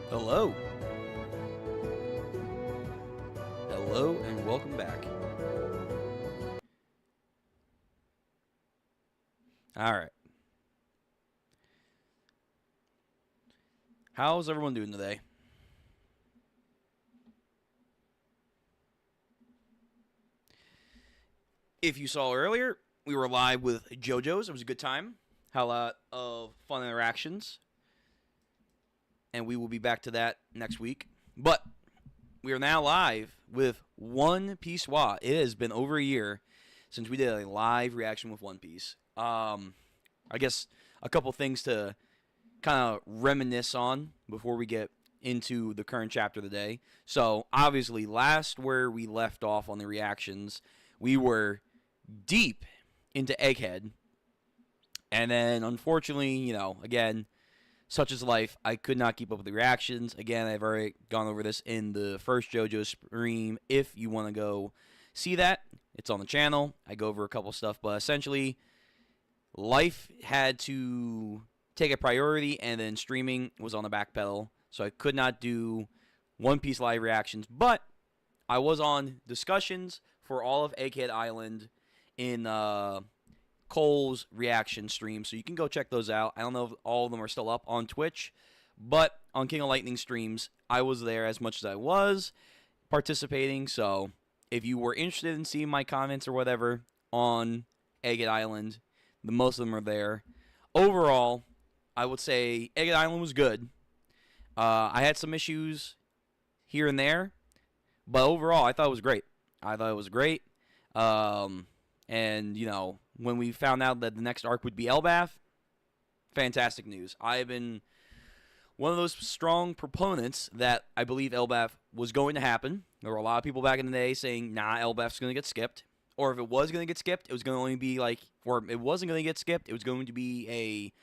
Hello. Hello and welcome back. All right. How's everyone doing today? If you saw earlier, we were live with JoJo's. It was a good time. Had a lot of fun interactions. And we will be back to that next week. But we are now live with One Piece WA. It has been over a year since we did a live reaction with One Piece. I guess a couple things to kind of reminisce on before we get into the current chapter of the day. So, obviously, last where we left off on the reactions, we were deep into Egghead. And then, unfortunately, again, such is life, I could not keep up with the reactions. Again, I've already gone over this in the first JoJo stream. If you want to go see that, it's on the channel. I go over a couple stuff, but essentially, life had to take a priority, and then streaming was on the back pedal, so I could not do One Piece live reactions, but I was on discussions for all of Egghead Island in Cole's reaction stream, so you can go check those out. I don't know if all of them are still up on Twitch, but on King of Lightning streams, I was there as much as I was participating, so if you were interested in seeing my comments or whatever on Egghead Island, most of them are there. Overall, I would say Egghead Island was good. I had some issues here and there, but overall, I thought it was great. And, when we found out that the next arc would be Elbaf, fantastic news. I've been one of those strong proponents that I believe Elbaf was going to happen. There were a lot of people back in the day saying, nah, Elbaf's going to get skipped. Or if it was going to get skipped, it was going to only be or it wasn't going to get skipped, it was going to be a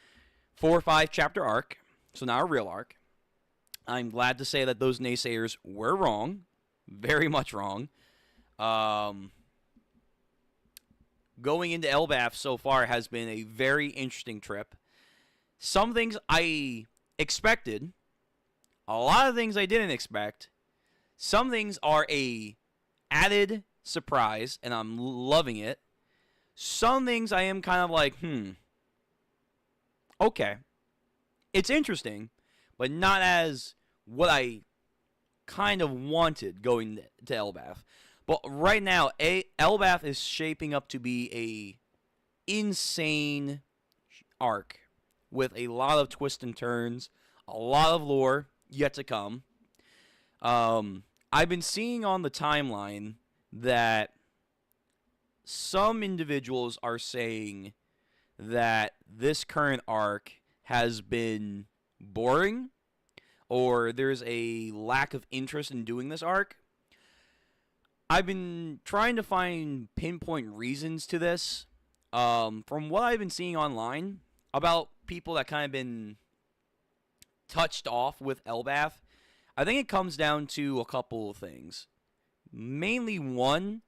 4 or 5 chapter arc, so not a real arc. I'm glad to say that those naysayers were wrong, very much wrong. Going into Elbaf so far has been a very interesting trip. Some things I expected, a lot of things I didn't expect. Some things are a added surprise, and I'm loving it. Some things I am kind of like, okay. It's interesting, but not as what I kind of wanted going to Elbaf. But right now, Elbaf is shaping up to be a insane arc with a lot of twists and turns, a lot of lore yet to come. I've been seeing on the timeline that some individuals are saying that this current arc has been boring, or there's a lack of interest in doing this arc. I've been trying to find pinpoint reasons to this. From what I've been seeing online about people that kind of been touched off with Elbaf, I think it comes down to a couple of things. Mainly one,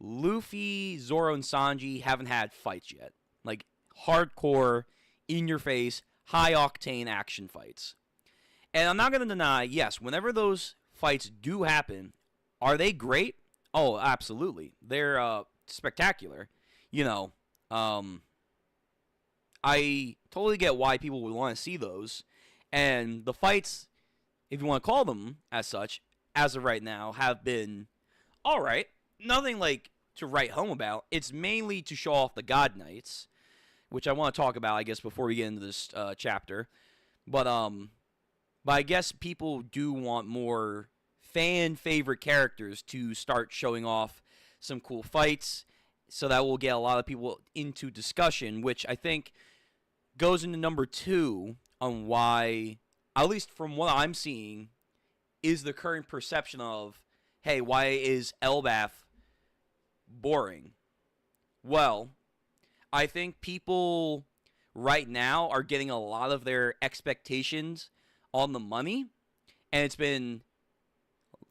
Luffy, Zoro, and Sanji haven't had fights yet. Like, hardcore, in-your-face, high-octane action fights. And I'm not going to deny, yes, whenever those fights do happen, are they great? Oh, absolutely. They're spectacular. I totally get why people would want to see those. And the fights, if you want to call them as such, as of right now, have been alright. Nothing to write home about. It's mainly to show off the God Knights, which I want to talk about, I guess, before we get into this chapter. But I guess people do want more fan-favorite characters to start showing off some cool fights, so that will get a lot of people into discussion, which I think goes into number 2 on why, at least from what I'm seeing, is the current perception of, hey, why is Elbaf boring? Well, I think people right now are getting a lot of their expectations on the money, and it's been,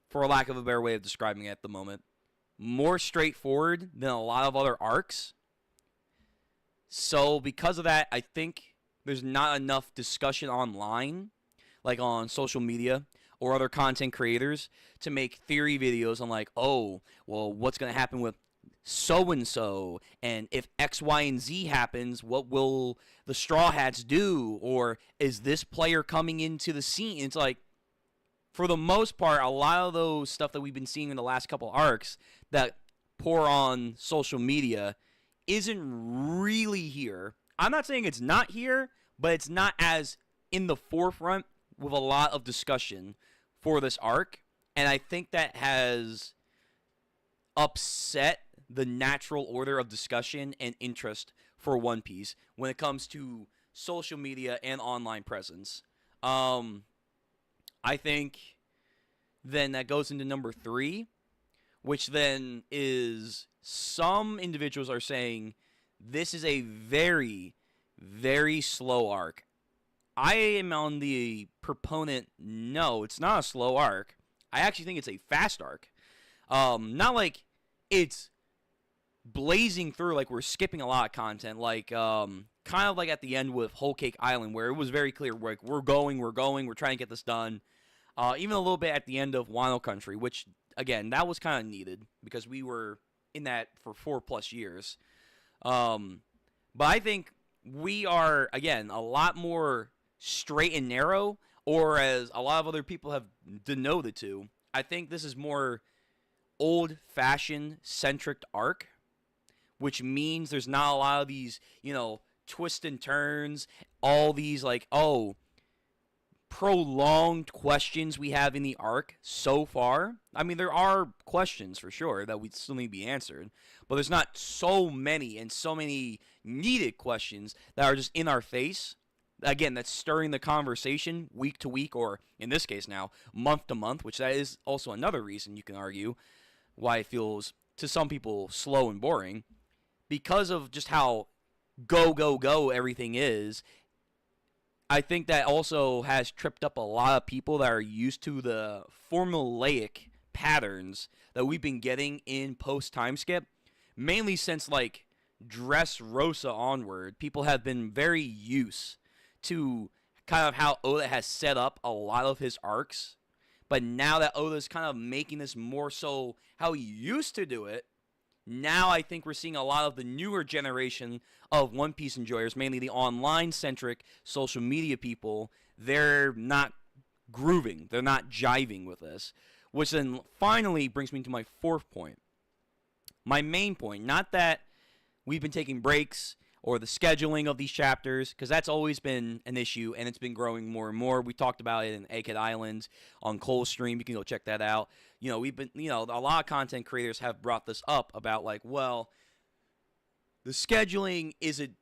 for lack of a better way of describing it at the moment, more straightforward than a lot of other arcs. So because of that, I think there's not enough discussion online like on social media or other content creators to make theory videos on like, oh, well, what's going to happen with so and so, and if X, Y, and Z happens, what will the Straw Hats do? Or is this player coming into the scene? It's like, for the most part, a lot of those stuff that we've been seeing in the last couple arcs that pour on social media isn't really here. I'm not saying it's not here, but it's not as in the forefront with a lot of discussion for this arc. And I think that has upset the natural order of discussion and interest for One Piece when it comes to social media and online presence. I think then that goes into number 3, which then is some individuals are saying this is a very, very slow arc. I am on the proponent, no, it's not a slow arc. I actually think it's a fast arc. Not like it's blazing through like we're skipping a lot of content, like kind of like at the end with Whole Cake Island, where it was very clear, like we're going, we're trying to get this done. Even a little bit at the end of Wano Country, which again, that was kind of needed because we were in that for 4+ years. But I think we are, again, a lot more straight and narrow, or as a lot of other people have denoted to, I think this is more old-fashioned centric arc, which means there's not a lot of these, twists and turns, all these, like, prolonged questions we have in the arc so far. I mean, there are questions for sure that we still need to be answered, but there's not so many and so many needed questions that are just in our face. Again, that's stirring the conversation week to week, or in this case now, month to month, which that is also another reason you can argue why it feels to some people slow and boring, because of just how go everything is. I think that also has tripped up a lot of people that are used to the formulaic patterns that we've been getting in post-time skip, mainly since like Dressrosa onward. People have been very used to kind of how Oda has set up a lot of his arcs, but now that Oda's kind of making this more so how he used to do it, now I think we're seeing a lot of the newer generation of One Piece enjoyers, mainly the online-centric social media people. They're not grooving. They're not jiving with this. Which then finally brings me to my 4th point. My main point, not that we've been taking breaks or the scheduling of these chapters, because that's always been an issue, and it's been growing more and more. We talked about it in Egghead Islands on Coldstream. You can go check that out. We've been, a lot of content creators have brought this up about like, well, the scheduling isn't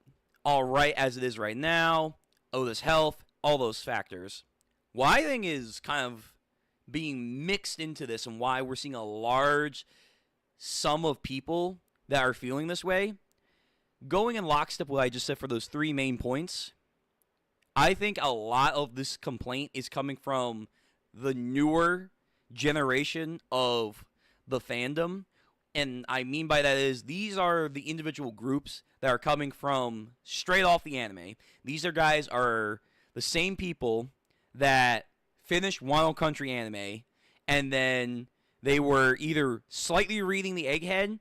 all right as it is right now. Oda's health, all those factors. What I think is kind of being mixed into this, and why we're seeing a large sum of people that are feeling this way, going in lockstep with what I just said for those 3 main points, I think a lot of this complaint is coming from the newer generation of the fandom. And I mean by that is, these are the individual groups that are coming from straight off the anime. These are the same people that finished Wano Country anime, and then they were either slightly reading the Egghead,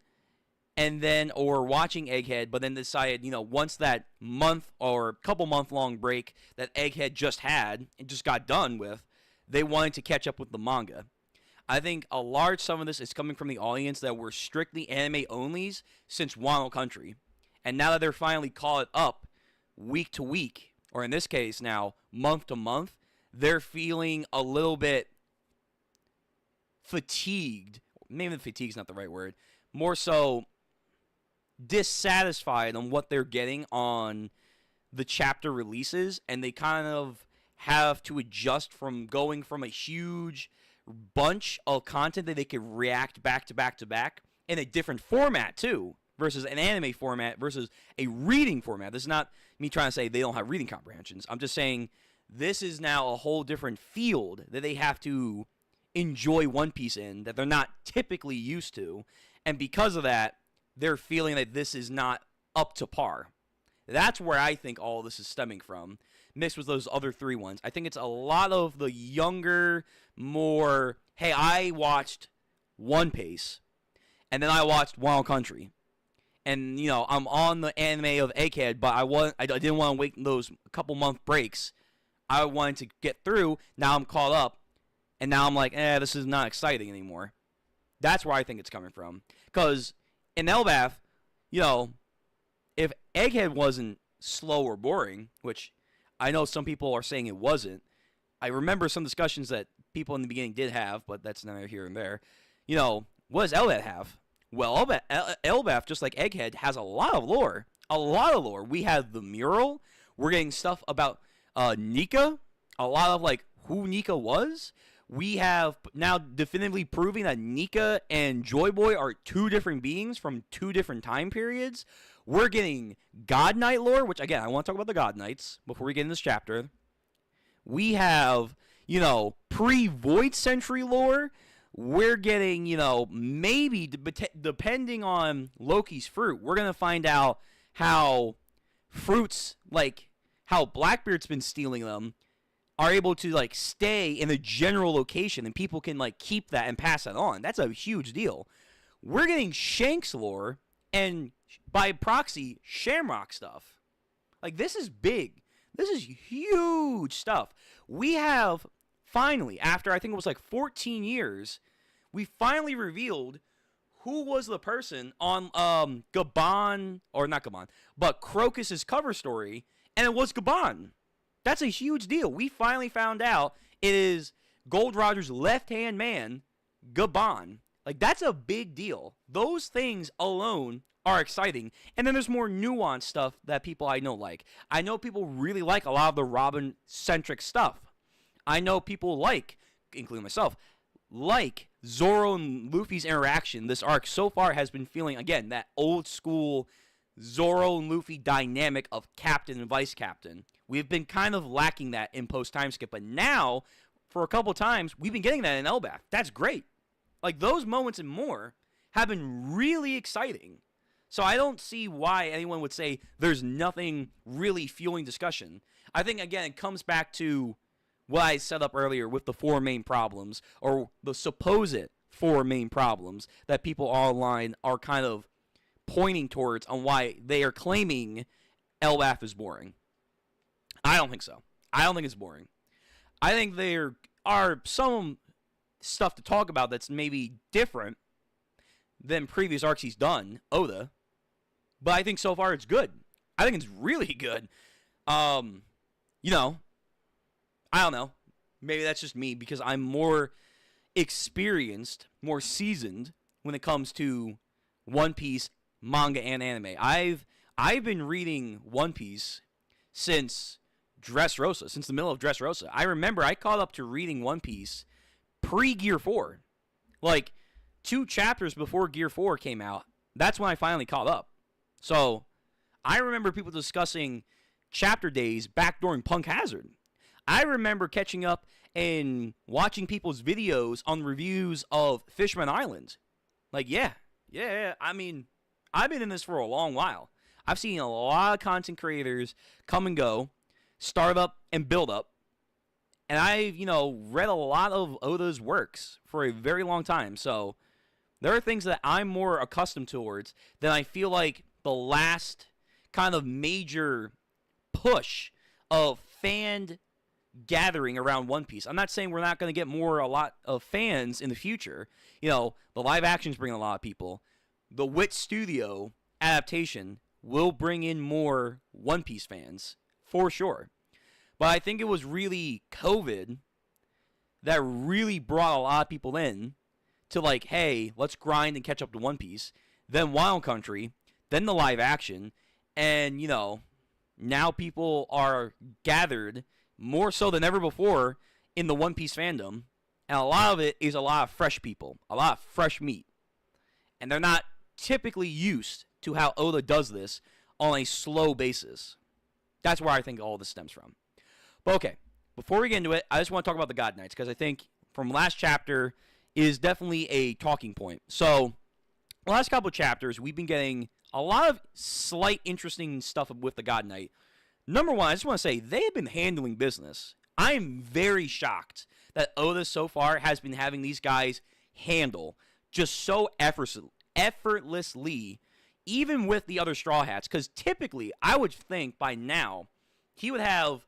and then, or watching Egghead, but then decided, once that month or couple month long break that Egghead just had and just got done with, they wanted to catch up with the manga. I think a large sum of this is coming from the audience that were strictly anime onlys since Wano Country. And now that they're finally caught up week to week, or in this case now, month to month, they're feeling a little bit fatigued. Maybe fatigue's not the right word. More so dissatisfied on what they're getting on the chapter releases, and they kind of have to adjust from going from a huge bunch of content that they could react back to back to back in a different format too, versus an anime format versus a reading format. This is not me trying to say they don't have reading comprehensions. I'm just saying this is now a whole different field that they have to enjoy One Piece in, that they're not typically used to, and because of that, they're feeling that this is not up to par. That's where I think all this is stemming from, mixed with those other 3 ones. I think it's a lot of the younger, more, hey, I watched One Piece, and then I watched Wild Country. And, I'm on the anime of Egghead, but I didn't want to wait those couple month breaks. I wanted to get through. Now I'm caught up. And now I'm like, this is not exciting anymore. That's where I think it's coming from. Because in Elbaf, if Egghead wasn't slow or boring, which I know some people are saying it wasn't, I remember some discussions that people in the beginning did have, but that's neither here and there. What does Elbaf have? Well, Elbaf, just like Egghead, has a lot of lore. A lot of lore. We have the mural. We're getting stuff about Nika. A lot of, who Nika was. We have now definitively proving that Nika and Joy Boy are 2 different beings from 2 different time periods. We're getting God Knight lore, which, again, I want to talk about the God Knights before we get in this chapter. We have, pre-Void Century lore. We're getting, maybe, depending on Loki's fruit, we're going to find out how fruits, how Blackbeard's been stealing them, are able to, stay in a general location, and people can, keep that and pass that on. That's a huge deal. We're getting Shanks lore, and by proxy, Shamrock stuff. This is big. This is huge stuff. We have, finally, after I think it was 14 years, we finally revealed who was the person on Gabon, or not Gabon, but Crocus's cover story, and it was Gabon. That's a huge deal. We finally found out it is Gold Roger's left-hand man, Gabon. That's a big deal. Those things alone are exciting. And then there's more nuanced stuff that people I know like. I know people really like a lot of the Robin-centric stuff. I know people including myself, Zoro and Luffy's interaction. This arc so far has been feeling, again, that old school Zoro and Luffy dynamic of captain and vice captain. We've been kind of lacking that in post-time skip, but now, for a couple times, we've been getting that in Elbaf. That's great. Those moments and more have been really exciting. So I don't see why anyone would say there's nothing really fueling discussion. I think, again, it comes back to what I set up earlier with the 4 main problems, or the supposed 4 main problems that people online are kind of pointing towards on why they are claiming Elbaf is boring. I don't think so. I don't think it's boring. I think there are some stuff to talk about that's maybe different than previous arcs he's done, Oda. But I think so far it's good. I think it's really good. I don't know. Maybe that's just me because I'm more experienced, more seasoned when it comes to One Piece manga and anime. I've been reading One Piece since Dressrosa, since the middle of Dressrosa. I remember I caught up to reading One Piece pre-Gear 4. 2 chapters before Gear 4 came out. That's when I finally caught up. So, I remember people discussing chapter days back during Punk Hazard. I remember catching up and watching people's videos on reviews of Fishman Island. Yeah. I mean, I've been in this for a long while. I've seen a lot of content creators come and go, start up and build up. And I've, read a lot of Oda's works for a very long time. So there are things that I'm more accustomed towards than I feel like the last kind of major push of fan gathering around One Piece. I'm not saying we're not going to get a lot of fans in the future. The live actions bring a lot of people. The Wit Studio adaptation will bring in more One Piece fans, for sure. But I think it was really COVID that really brought a lot of people in to hey, let's grind and catch up to One Piece. Then Wild Country, then the live action, and, now people are gathered more so than ever before in the One Piece fandom. And a lot of it is a lot of fresh people, a lot of fresh meat. And they're not typically used to how Oda does this on a slow basis. That's where I think all this stems from. But okay, before we get into it, I just want to talk about the God Knights, because I think from last chapter is definitely a talking point. So, the last couple of chapters, we've been getting a lot of slight interesting stuff with the God Knight. Number one, I just want to say they have been handling business. I am very shocked that Oda so far has been having these guys handle just so effortlessly, even with the other Straw Hats. Because typically, I would think by now, he would have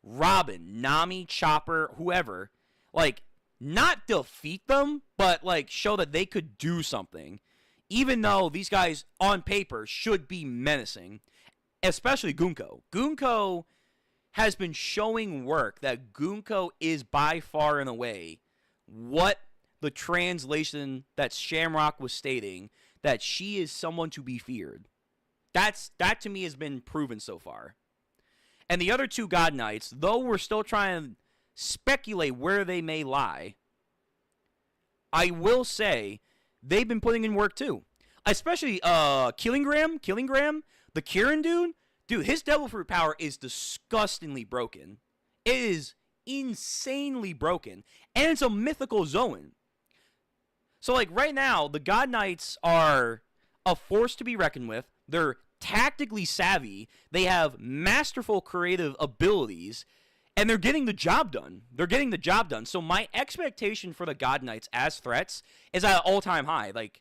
Robin, Nami, Chopper, whoever, like, not defeat them, but, like, show that they could do something. Even though these guys, on paper, should be menacing. Especially Gunko. Gunko has been showing work that Gunko is by far and away what the translation that Shamrock was stating, that she is someone to be feared. That to me has been proven so far. And the other two God Knights, though we're still trying to speculate where they may lie, I will say they've been putting in work too. Especially Killingram, the Kieran dude, his Devil Fruit power is disgustingly broken. It is insanely broken. And it's a mythical zone. So, like, right now, the God Knights are a force to be reckoned with. They're tactically savvy. They have masterful creative abilities. And they're getting the job done. So my expectation for the God Knights as threats is at an all-time high. Like,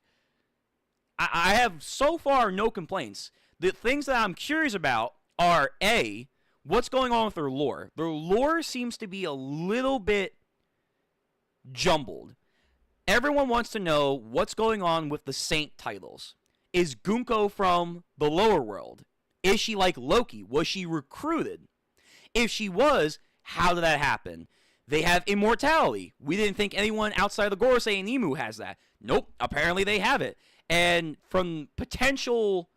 I have so far no complaints. The things that I'm curious about are, A, what's going on with their lore. Their lore seems to be a little bit jumbled. Everyone wants to know what's going on with the Saint titles. Is Gunko from the lower world? Is she like Loki? Was she recruited? If she was, how did that happen? They have immortality. We didn't think anyone outside the Gorosei and Emu has that. Nope, apparently they have it. And from potential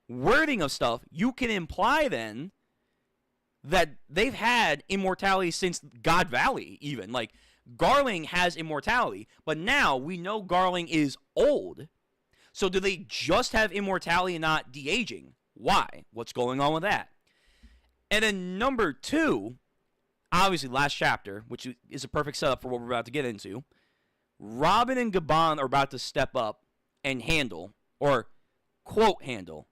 wording of stuff, you can imply then that they've had immortality since God Valley, even. Like, Garling has immortality, but now we know Garling is old. So do they just have immortality and not de-aging? Why? What's going on with that? And then number two, obviously last chapter, which is a perfect setup for what we're about to get into, Robin and Gabon are about to step up and handle, or quote handle.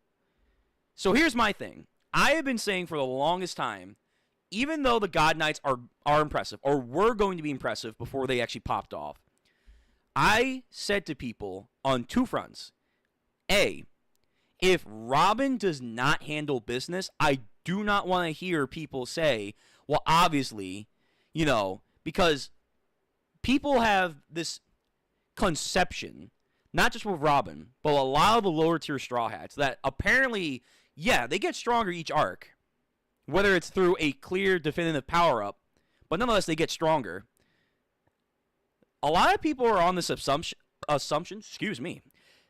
So here's my thing. I have been saying for the longest time, even though the God Knights are impressive, or were going to be impressive before they actually popped off, I said to people on two fronts. A, if Robin does not handle business, I do not want to hear people say, well, obviously, because people have this conception, not just with Robin, but a lot of the lower tier Straw Hats, that apparently, yeah, they get stronger each arc. Whether it's through a clear, definitive power-up, but nonetheless, they get stronger. A lot of people are on this assumption,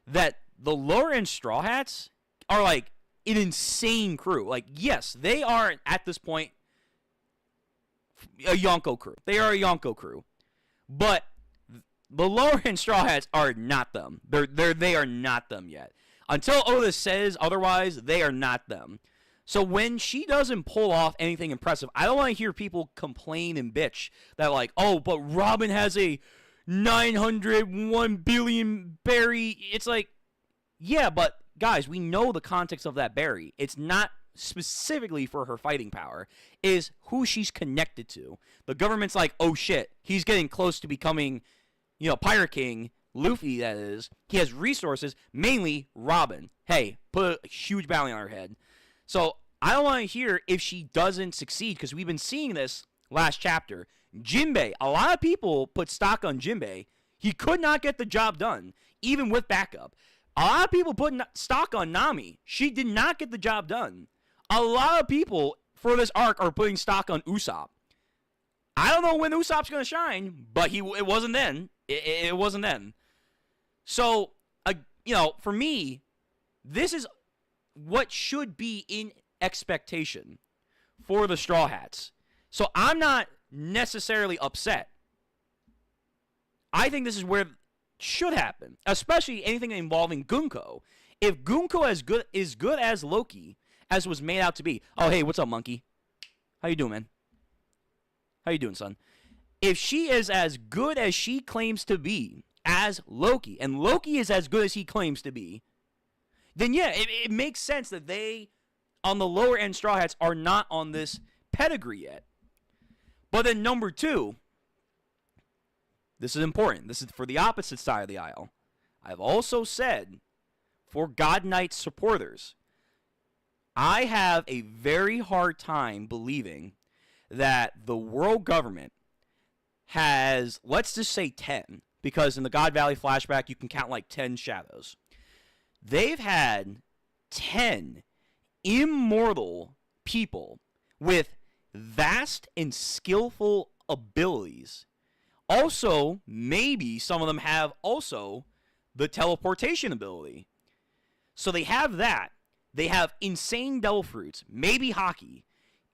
that the lower-end Straw Hats are, like, an insane crew. Like, yes, they are, at this point, a Yonko crew. They are a Yonko crew. But the lower-end Straw Hats are not them. They are not them yet. Until Oda says otherwise, they are not them. So when she doesn't pull off anything impressive, I don't want to hear people complain and bitch that, like, oh, but Robin has a 901 billion berry. It's like, yeah, but guys, we know the context of that berry. It's not specifically for her fighting power. It is who she's connected to. The government's like, oh shit, he's getting close to becoming, Pirate King, Luffy, that is. He has resources, mainly Robin. Hey, put a huge bounty on her head. So I don't want to hear if she doesn't succeed, because we've been seeing this last chapter. Jinbei, a lot of people put stock on Jinbei. He could not get the job done, even with backup. A lot of people put stock on Nami. She did not get the job done. A lot of people for this arc are putting stock on Usopp. I don't know when Usopp's going to shine, but it wasn't then. It wasn't then. So, for me, this is what should be in expectation for the Straw Hats. So I'm not necessarily upset. I think this is where it should happen, especially anything involving Gunko. If Gunko is good as Loki, as was made out to be. Oh, hey, what's up, monkey? How you doing, man? How you doing, son? If she is as good as she claims to be as Loki, and Loki is as good as he claims to be, then yeah, it makes sense that they, on the lower end Straw Hats, are not on this pedigree yet. But then number 2, this is important. This is for the opposite side of the aisle. I've also said, for God Knight supporters, I have a very hard time believing that the world government has, let's just say 10, because in the God Valley flashback, you can count like 10 shadows. They've had 10 immortal people with vast and skillful abilities. Also, maybe some of them have also the teleportation ability. So they have that. They have insane devil fruits, maybe hockey,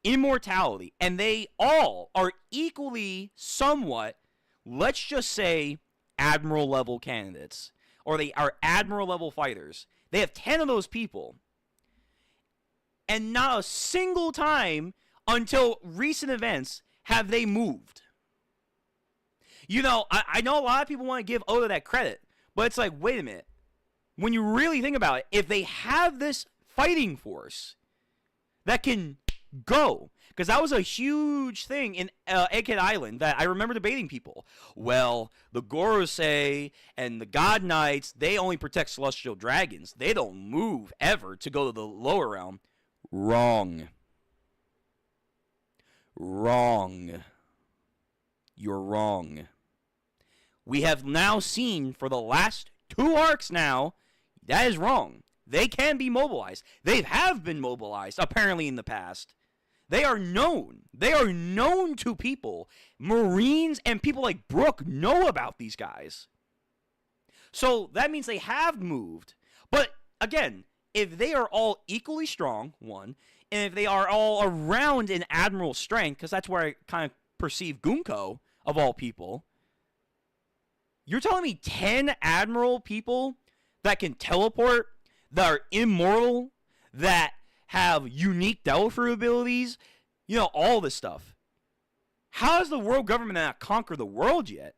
immortality, and they all are equally somewhat, let's just say, admiral level candidates, or they are admiral level fighters. They have 10 of those people, and not a single time until recent events have they moved. You know, I know a lot of people want to give Oda that credit, but it's like, wait a minute. When you really think about it, if they have this fighting force that can go, because that was a huge thing in Egghead Island that I remember debating people. Well, the Gorosei and the God Knights, they only protect celestial dragons. They don't move ever to go to the lower realm. Wrong. Wrong. You're wrong. We have now seen for the last 2 arcs now, that is wrong. They can be mobilized. They have been mobilized, apparently, in the past. They are known. They are known to people. Marines and people like Brooke know about these guys. So that means they have moved. But, again, if they are all equally strong, one, and if they are all around in admiral strength, because that's where I kind of perceive Gunko, of all people, you're telling me 10 admiral people that can teleport, that are immortal, that have unique devil fruit abilities, you know, all this stuff. How has the world government not conquered the world yet?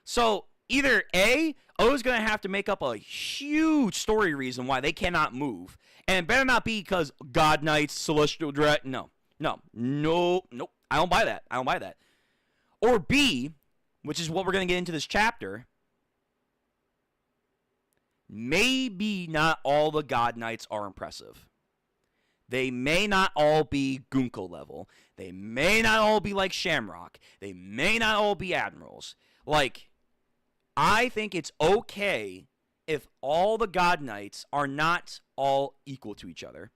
So either A, O's going to have to make up a huge story reason why they cannot move, and it better not be because God Knights, Celestial Dread. No. I don't buy that. Or B, which is what we're going to get into this chapter, maybe not all the God Knights are impressive. They may not all be Gunko level. They may not all be like Shamrock. They may not all be admirals. Like, I think it's okay if all the God Knights are not all equal to each other.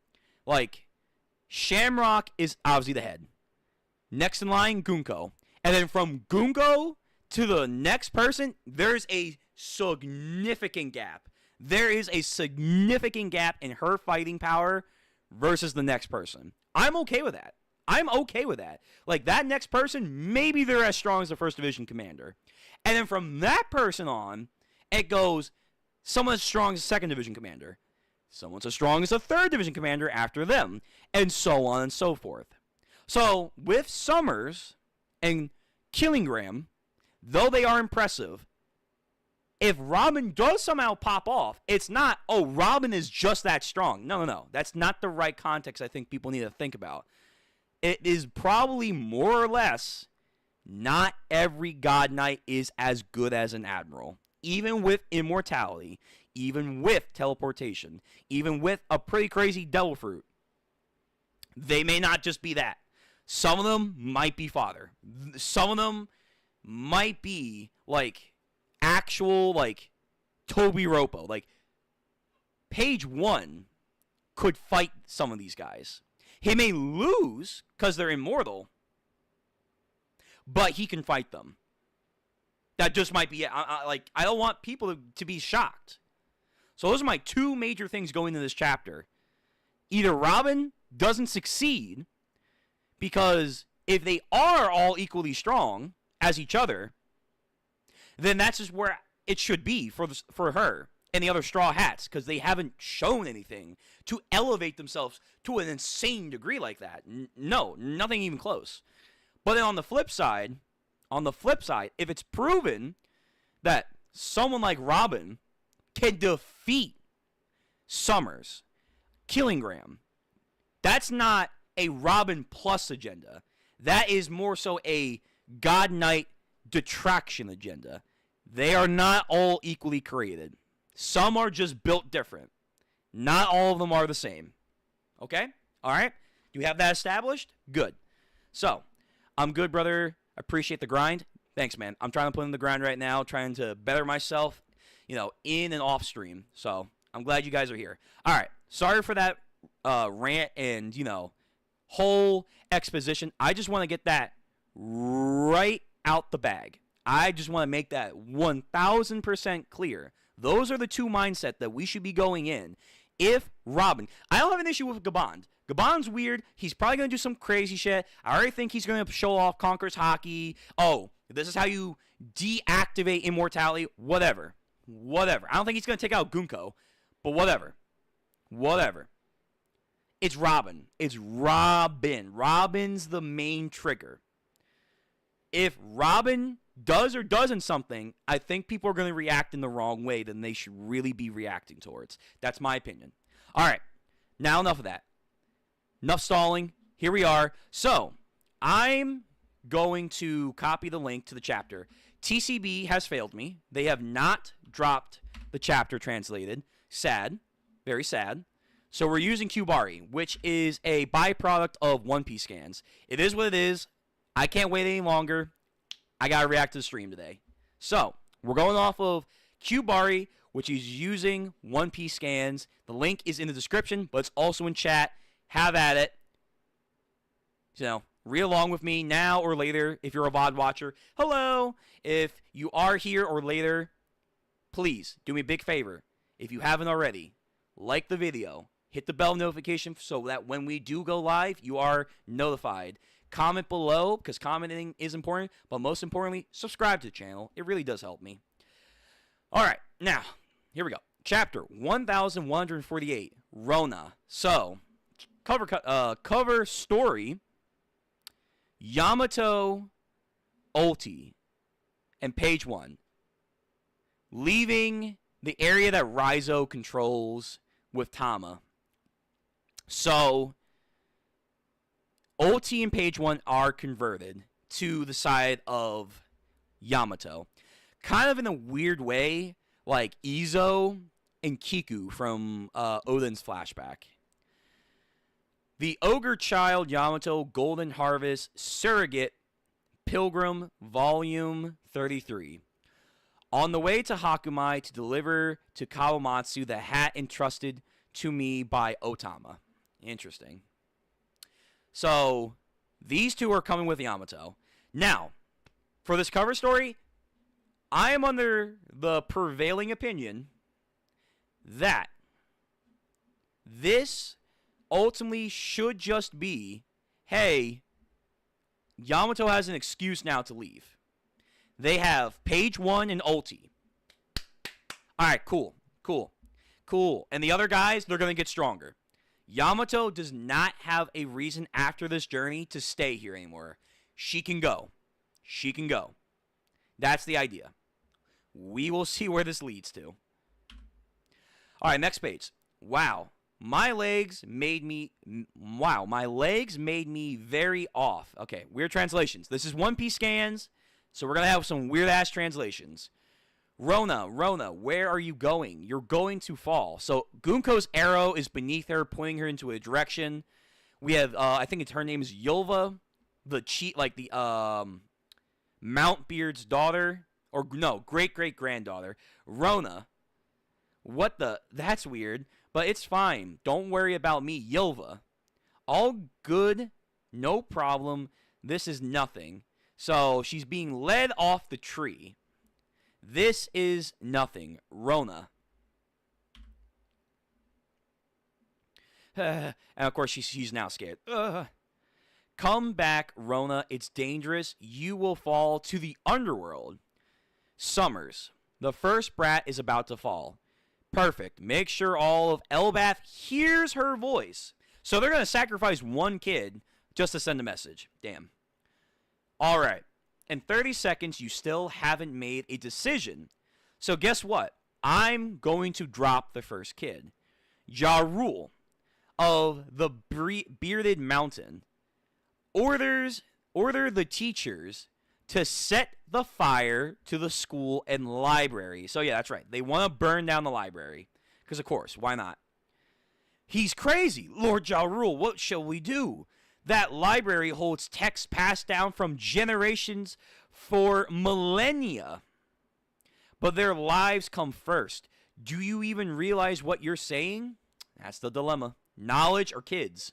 Like, Shamrock is obviously the head. Next in line, Gunko. And then from Gunko to the next person, there's a significant gap. There is a significant gap in her fighting power versus the next person. I'm okay with that. Like, that next person, maybe they're as strong as the First Division commander. And then from that person on, it goes, someone as strong as the Second Division commander. Someone's as strong as the Third Division commander after them. And so on and so forth. So, with Summers and Killingham, though they are impressive, if Robin does somehow pop off, it's not, oh, Robin is just that strong. No. That's not the right context I think people need to think about. It is probably more or less, not every God Knight is as good as an Admiral. Even with immortality, even with teleportation, even with a pretty crazy devil fruit. They may not just be that. Some of them might be fodder. Some of them might be, like, actual, like, Toby Ropo. Like, Page 1 could fight some of these guys. He may lose because they're immortal, but he can fight them. That just might be it. I don't want people to be shocked. So those are my 2 major things going into this chapter. Either Robin doesn't succeed, because if they are all equally strong as each other, then that's just where it should be for her and the other Straw Hats, because they haven't shown anything to elevate themselves to an insane degree like that. No, nothing even close. But then on the flip side, if it's proven that someone like Robin can defeat Summers, Killingham. That's not a Robin plus agenda. That is more so a God Knight detraction agenda. They are not all equally created. Some are just built different. Not all of them are the same. Okay? All right? Do we have that established? Good. So, I'm good, brother. I appreciate the grind. Thanks, man. I'm trying to put in the grind right now, trying to better myself, in and off stream. So, I'm glad you guys are here. All right. Sorry for that rant and, whole exposition. I just want to get that right out the bag. I just want to make that 1,000% clear. Those are the two mindsets that we should be going in. If Robin, I don't have an issue with Gabon. Gabon's weird. He's probably going to do some crazy shit. I already think he's going to show off Conquer's Hockey. Oh, this is how you deactivate immortality. Whatever. I don't think he's going to take out Gunko, but whatever. It's Robin. Robin's the main trigger. If Robin does or doesn't something, I think people are going to react in the wrong way than they should really be reacting towards. That's my opinion. All right. Now enough of that. Enough stalling. Here we are. So, I'm going to copy the link to the chapter. TCB has failed me. They have not dropped the chapter translated. Sad. Very sad. So we're using Qbari, which is a byproduct of One Piece scans. It is what it is. I can't wait any longer. I got to react to the stream today. So, we're going off of Qbari, which is using One Piece scans. The link is in the description, but it's also in chat. Have at it. Read along with me now or later if you're a VOD watcher. Hello. If you are here or later, please do me a big favor. If you haven't already, like the video. Hit the bell notification so that when we do go live, you are notified. Comment below, because commenting is important, but most importantly, subscribe to the channel. It really does help me. All right, now, here we go. Chapter 1148, Rona. So, cover story, Yamato, Ulti, and page 1. Leaving the area that Raizo controls with Tama. So, Ulti and page 1 are converted to the side of Yamato. Kind of in a weird way, like Izo and Kiku from Oden's flashback. The Ogre Child Yamato Golden Harvest Surrogate Pilgrim Volume 33. On the way to Hakumai to deliver to Kawamatsu the hat entrusted to me by Otama. Interesting. So, these two are coming with Yamato. Now, for this cover story, I am under the prevailing opinion that this ultimately should just be, hey, Yamato has an excuse now to leave. They have page 1 and Ulti. Alright, cool. And the other guys, they're going to get stronger. Yamato does not have a reason after this journey to stay here anymore. She can go. That's the idea. We will see where this leads to. Alright, next page. Wow. My legs made me very off. Okay, weird translations. This is One Piece scans, so we're going to have some weird-ass translations. Rona, where are you going? You're going to fall. So Gunko's arrow is beneath her, pointing her into a direction. We have, I think her name is Yulva, the Mountbeard's daughter, or no, great-great-granddaughter. Rona. What the? That's weird, but it's fine. Don't worry about me, Yulva. All good, no problem. This is nothing. So she's being led off the tree. This is nothing. Rona. And of course, she's now scared. Come back, Rona. It's dangerous. You will fall to the underworld. Summers. The first brat is about to fall. Perfect. Make sure all of Elbaf hears her voice. So they're going to sacrifice one kid just to send a message. Damn. All right. In 30 seconds, you still haven't made a decision. So guess what? I'm going to drop the first kid. Ja Rule of the Bearded Mountain order the teachers to set the fire to the school and library. So yeah, that's right. They want to burn down the library. Because of course, why not? He's crazy. Lord Ja Rule, what shall we do? That library holds texts passed down from generations for millennia. But their lives come first. Do you even realize what you're saying? That's the dilemma. Knowledge or kids?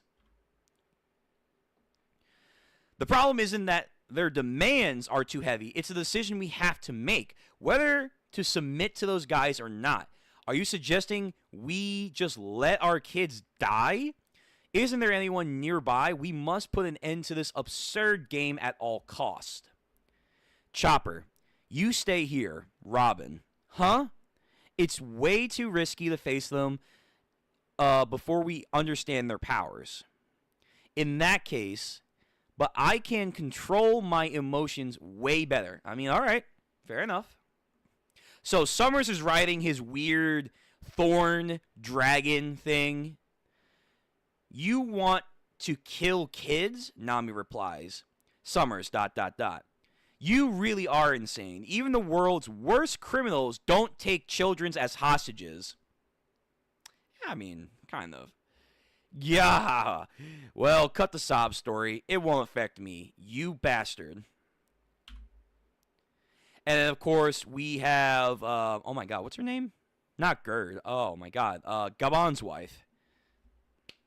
The problem isn't that their demands are too heavy. It's a decision we have to make, whether to submit to those guys or not. Are you suggesting we just let our kids die? Isn't there anyone nearby? We must put an end to this absurd game at all costs. Chopper, you stay here. Robin, huh? It's way too risky to face them before we understand their powers. In that case, but I can control my emotions way better. I mean, all right, fair enough. So Summers is riding his weird thorn dragon thing. You want to kill kids? Nami replies. Summers, ... You really are insane. Even the world's worst criminals don't take children as hostages. I mean, kind of. Yeah. Well, cut the sob story. It won't affect me. You bastard. And then, of course, we have, oh my god, what's her name? Not Gerd. Oh my god. Gabon's wife.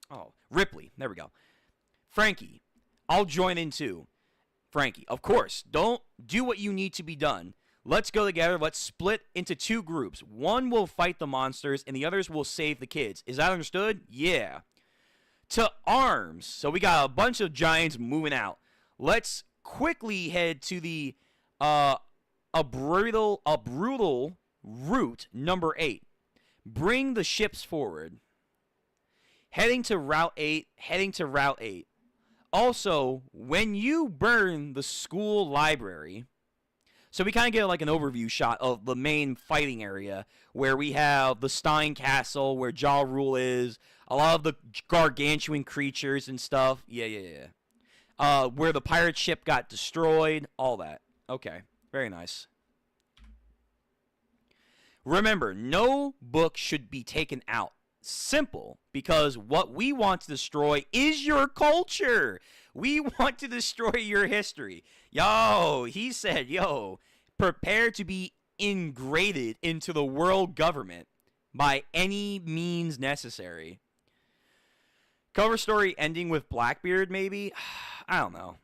Oh, Ripley. There we go. Frankie. I'll join in too. Frankie, of course. Don't do what you need to be done. Let's go together. Let's split into two groups. One will fight the monsters, and the others will save the kids. Is that understood? Yeah. To arms. So we got a bunch of giants moving out. Let's quickly head to the a brutal route number 8. Bring the ships forward. Heading to Route 8. Also, when you burn the school library, so we kind of get like an overview shot of the main fighting area where we have the Stein Castle where Ja Rule is, a lot of the gargantuan creatures and stuff. Yeah. Where the pirate ship got destroyed, all that. Okay, very nice. Remember, no book should be taken out. Simple, because what we want to destroy is your culture. We want to destroy your history. He said, prepare to be ingrained into the world government by any means necessary. Cover story ending with Blackbeard, maybe? I don't know.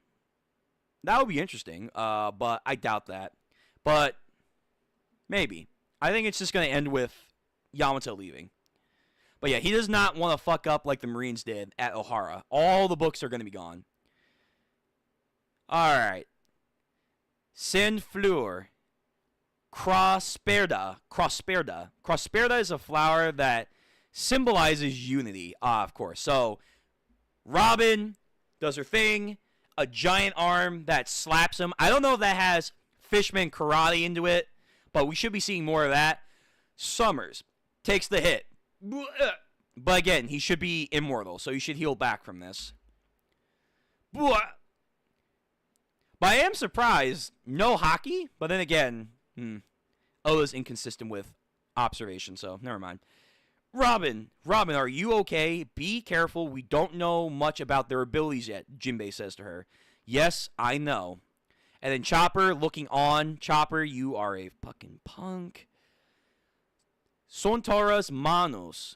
That would be interesting, but I doubt that. But maybe. I think it's just going to end with Yamato leaving. But yeah, he does not want to fuck up like the Marines did at O'Hara. All the books are going to be gone. Alright. Saint Fleur. Crosperda. Crosperda is a flower that symbolizes unity. Of course. So, Robin does her thing. A giant arm that slaps him. I don't know if that has Fishman karate into it, but we should be seeing more of that. Summers takes the hit. But again, he should be immortal, so he should heal back from this. But I am surprised, no hockey, but then again, is inconsistent with observation, so never mind. Robin, are you okay? Be careful, we don't know much about their abilities yet, Jinbei says to her. Yes, I know. And then Chopper looking on. Chopper, you are a fucking punk. Sontora's Manos.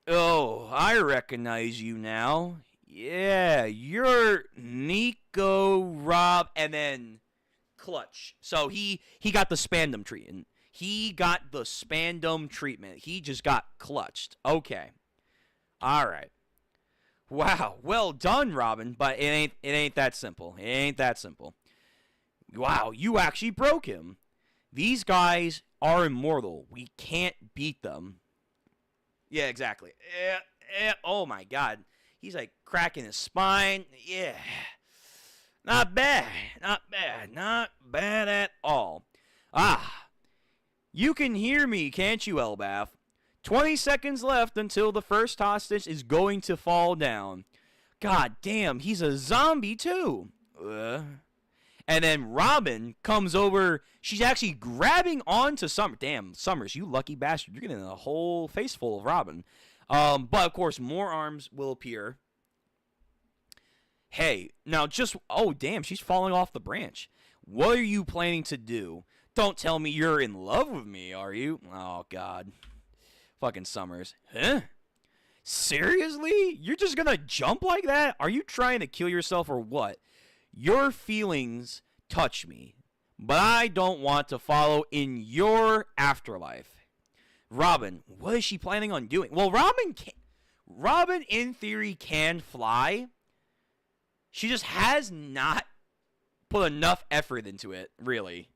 Oh, I recognize you now. Yeah, you're Nico, Rob, and then Clutch. So he got the spandom treatment. He just got clutched. Okay. All right. Wow. Well done, Robin. But it ain't that simple. Wow, you actually broke him. These guys are immortal. We can't beat them. Yeah, exactly. Oh my god. He's like cracking his spine. Yeah. Not bad at all. You can hear me, can't you, Elbaf? 20 seconds left until the first hostage is going to fall down. God damn, he's a zombie too. And then Robin comes over. She's actually grabbing onto Summer. Damn, Summers, you lucky bastard. You're getting a whole face full of Robin. But, of course, more arms will appear. Hey, now just... Oh, damn, she's falling off the branch. What are you planning to do? Don't tell me you're in love with me, are you? Oh, God. Fucking Summers. Huh? Seriously? You're just gonna jump like that? Are you trying to kill yourself or what? Your feelings touch me, but I don't want to follow in your afterlife. Robin, what is she planning on doing? Well, Robin in theory can fly. She just has not put enough effort into it, really.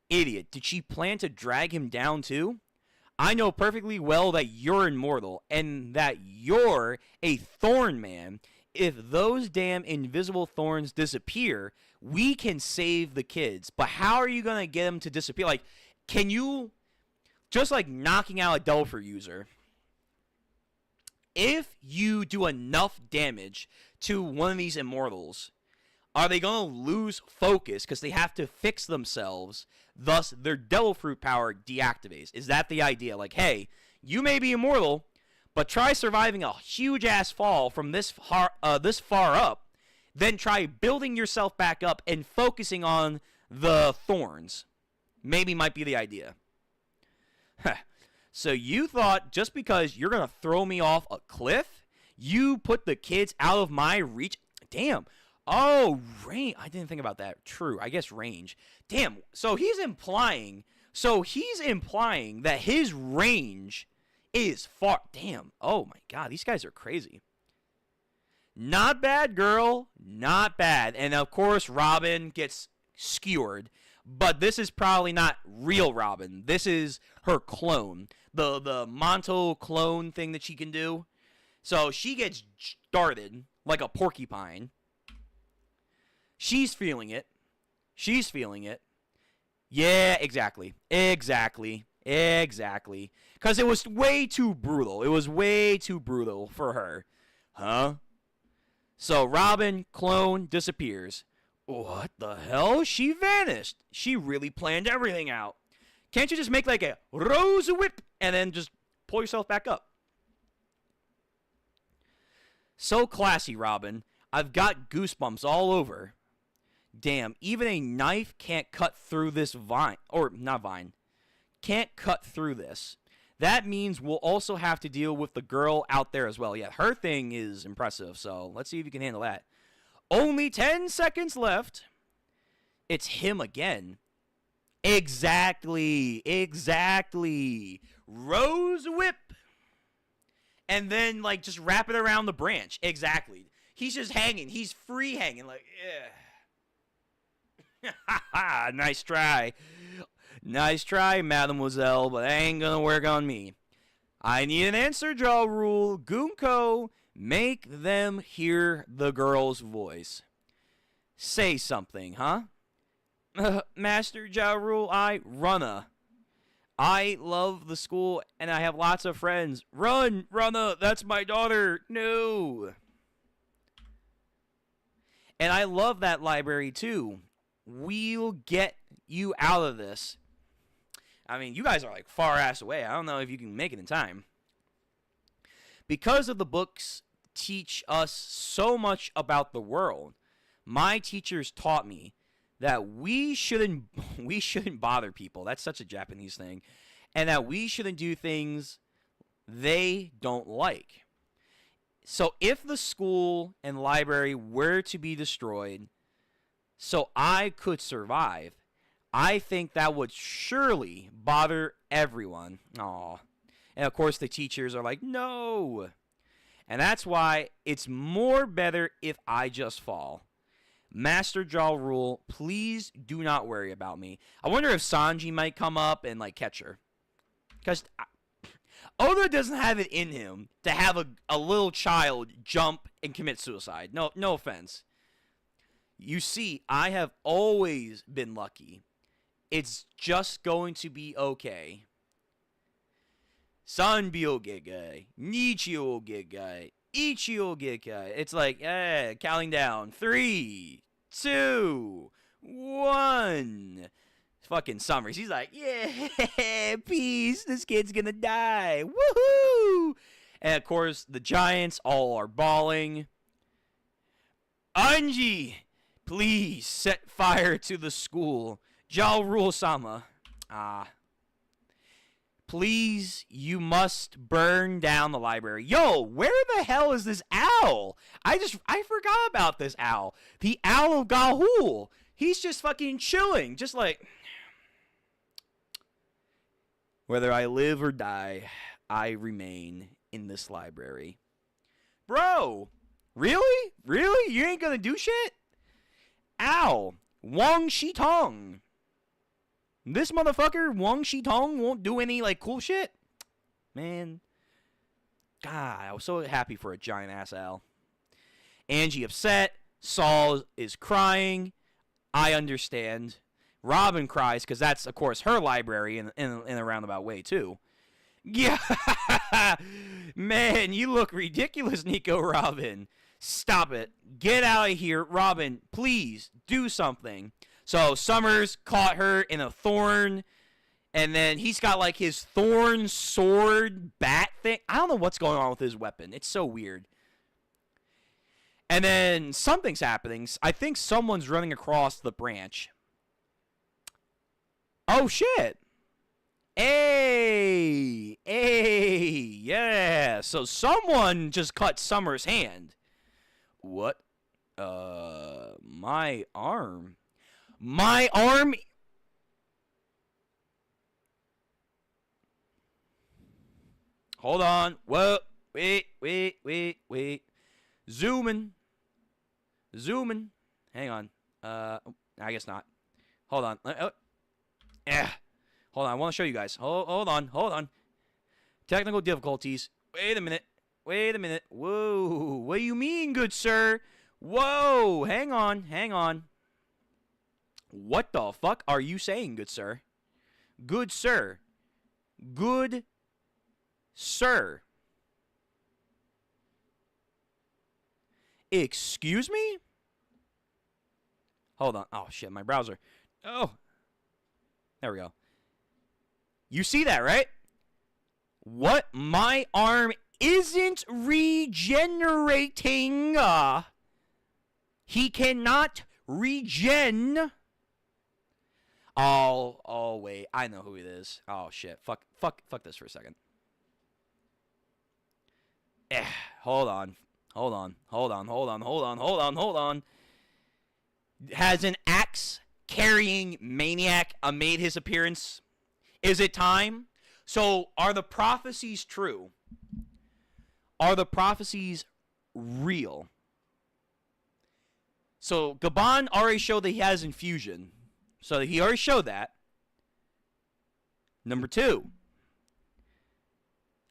Idiot, did she plan to drag him down too? I know perfectly well that you're immortal and that you're a thorn man. If those damn invisible thorns disappear, we can save the kids. But how are you going to get them to disappear? Like, can you, just like knocking out a Delpher user, if you do enough damage to one of these immortals, are they going to lose focus because they have to fix themselves, thus their Devil Fruit power deactivates? Is that the idea? Like, hey, you may be immortal, but try surviving a huge-ass fall from this far up, then try building yourself back up and focusing on the thorns. Maybe might be the idea. So you thought just because you're going to throw me off a cliff, you put the kids out of my reach? Damn. Oh, range. I didn't think about that. True. I guess range. Damn. So he's implying that his range is far. Damn. Oh my God. These guys are crazy. Not bad, girl. Not bad. And of course, Robin gets skewered. But this is probably not real Robin. This is her clone. The Monto clone thing that she can do. So she gets started like a porcupine. She's feeling it. She's feeling it. Yeah, exactly. Exactly. Because it was way too brutal. It was way too brutal for her. Huh? So Robin, clone, disappears. What the hell? She vanished. She really planned everything out. Can't you just make like a rose whip and then just pull yourself back up? So classy, Robin. I've got goosebumps all over. Damn, even a knife can't cut through this vine. Or, not vine. Can't cut through this. That means we'll also have to deal with the girl out there as well. Yeah, her thing is impressive, so let's see if you can handle that. Only 10 seconds left. It's him again. Exactly. Rose whip. And then, like, just wrap it around the branch. Exactly. He's just hanging. He's free hanging. Like, yeah. Nice try. Nice try, mademoiselle, but that ain't gonna work on me. I need an answer, Ja Rule. Gunko, make them hear the girl's voice. Say something, huh? Master Ja Rule, Runna. I love the school, and I have lots of friends. Run, Runna, that's my daughter. No. And I love that library, too. We'll get you out of this. I mean, you guys are like far ass away. I don't know if you can make it in time. Because of the books teach us so much about the world, my teachers taught me that we shouldn't bother people. That's such a Japanese thing. And that we shouldn't do things they don't like. So if the school and library were to be destroyed so I could survive, I think that would surely bother everyone. Aw. And of course the teachers are like, no. And that's why it's more better if I just fall. Master Ja Rule, please do not worry about me. I wonder if Sanji might come up and like catch her. Because Oda doesn't have it in him to have a little child jump and commit suicide. No offense. You see, I have always been lucky. It's just going to be okay. Sanbyo Gekai, Nichio Gekai, Ichio Gekai. It's like, counting down. 3, 2, 1. Fucking Summers. He's like, yeah, peace. This kid's gonna die. Woohoo! And of course, the Giants all are bawling. Anji, please set fire to the school. Ja Rule-sama. Please, you must burn down the library. Yo, where the hell is this owl? I forgot about this owl. The Owl of Gahul. He's just fucking chilling. Just like, whether I live or die, I remain in this library. Bro, really? Really? You ain't gonna do shit? Ow. Wang Shitong. This motherfucker, Wang Shitong, won't do any, like, cool shit? Man. God, I was so happy for a giant-ass owl. Angie upset. Saul is crying. I understand. Robin cries, because that's, of course, her library in a roundabout way, too. Yeah. Man, you look ridiculous, Nico Robin. Stop it. Get out of here. Robin, please, do something. So Summers caught her in a thorn, and then he's got like his thorn sword bat thing. I don't know what's going on with his weapon. It's so weird. And then something's happening. I think someone's running across the branch. Oh, shit. Hey, yeah. So someone just cut Summers' hand. What? My arm. My arm. Hold on. Whoa. Wait. Zooming. Hang on. I guess not. Hold on. Hold on. I want to show you guys. Hold on. Technical difficulties. Wait a minute. Whoa. What do you mean, good sir? Whoa. Hang on. What the fuck are you saying, good sir? Good sir. Excuse me? Hold on. Oh, shit, my browser. Oh. There we go. You see that, right? What? My arm isn't regenerating. He cannot regen. Oh, wait. I know who it is. Oh, shit. Fuck this for a second. Hold on. Has an axe-carrying maniac made his appearance? Is it time? So, are the prophecies true? Are the prophecies real? So, Gabon already showed that he has infusion. So, he already showed that. Number 2.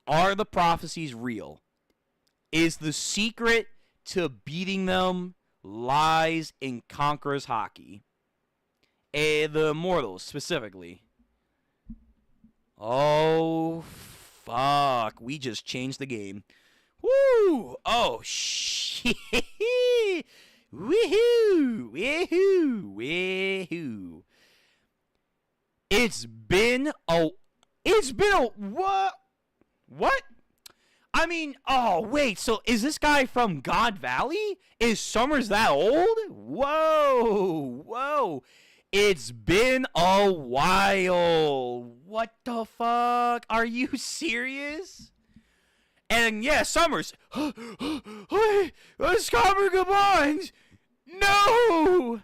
Are the prophecies real? Is the secret to beating them lies in Conqueror's Hockey? The Immortals, specifically. Oh, fuck. We just changed the game. Woo! Oh, shit. Woohoo! It's been a what? What? I mean, oh, wait, so is this guy from God Valley? Is Summers that old? Whoa. It's been a while. What the fuck? Are you serious? And yeah, Summers. Scarborough Gabons. No!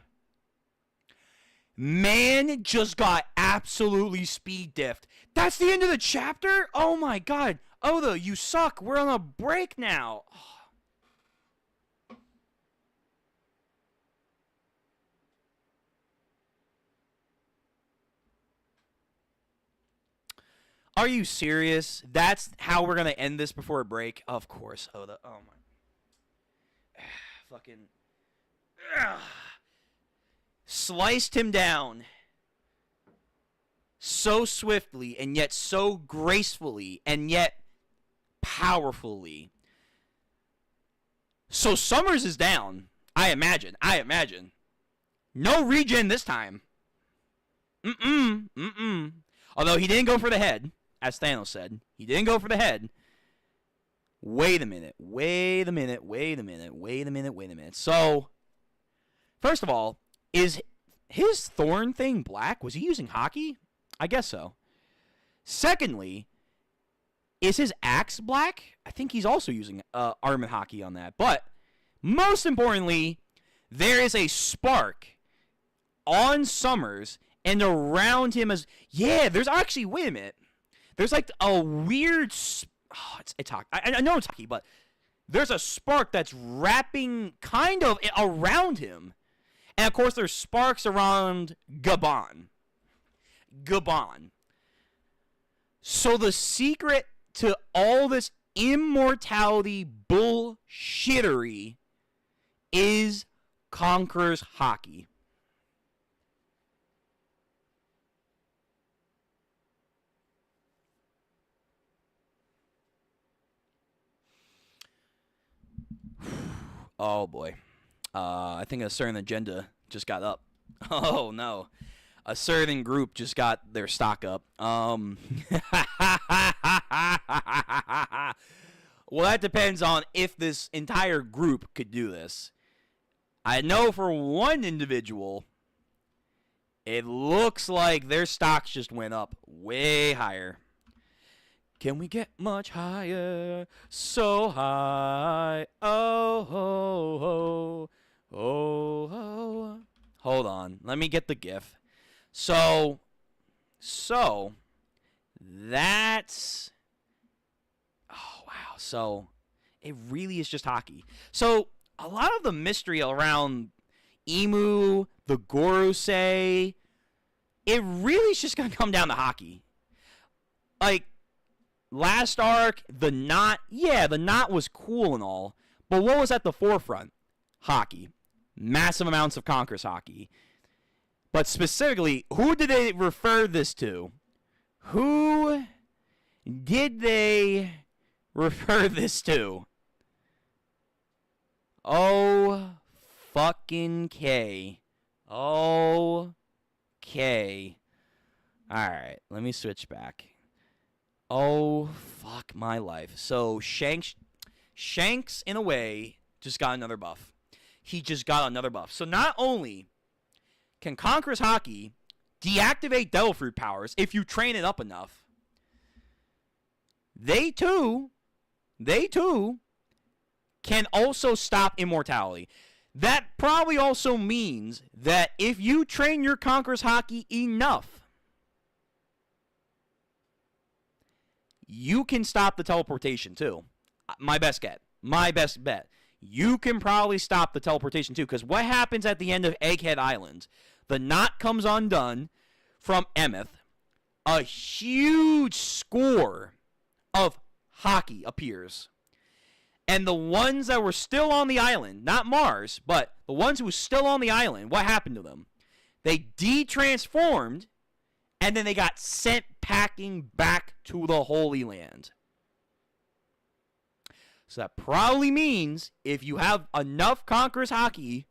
Man just got absolutely speed diffed. That's the end of the chapter? Oh my god. Oda, you suck. We're on a break now. Are you serious? That's how we're going to end this before a break? Of course, Oda. Oh my. Fucking. Sliced him down. so swiftly and yet so gracefully and yet powerfully. So Summers is down, I imagine. No regen this time. Although he didn't go for the head, as Thanos said. He didn't go for the head. Wait a minute. So, first of all, is his thorn thing black? Was he using hockey? I guess so. Secondly, is his axe black? I think he's also using armament hockey on that. But, most importantly, there is a spark on Summers and around him as... Yeah, there's actually... Wait a minute. There's like a weird... it's hockey. I know it's hockey, but there's a spark that's wrapping kind of around him. And, of course, there's sparks around Gabon. So the secret to all this immortality bullshittery is Conqueror's hockey. Oh boy. I think a certain agenda just got up. Oh no. A certain group just got their stock up. Well, that depends on if this entire group could do this. I know for one individual, it looks like their stocks just went up way higher. Can we get much higher? So high. Oh. Hold on. Let me get the GIF. So that's... Oh, wow. So it really is just hockey. So a lot of the mystery around Emu, the Gorosei, it really is just going to come down to hockey. Like, last arc, the knot, yeah, the knot was cool and all, but what was at the forefront? Hockey. Massive amounts of Conqueror's hockey. But specifically, who did they refer this to? Who did they refer this to? Oh, fucking K. Okay. Alright, let me switch back. Oh, fuck my life. So, Shanks, in a way, just got another buff. He just got another buff. So, not only can Conqueror's hockey deactivate Devil Fruit powers if you train it up enough, they too can also stop immortality. That probably also means that if you train your Conqueror's hockey enough, you can stop the teleportation too. My best bet. You can probably stop the teleportation too, because what happens at the end of Egghead Island? The knot comes undone from Emeth. A huge score of hockey appears. And the ones that were still on the island, not Mars, but the ones who were still on the island, what happened to them? They de-transformed, and then they got sent packing back to the Holy Land. So that probably means if you have enough Conqueror's hockey,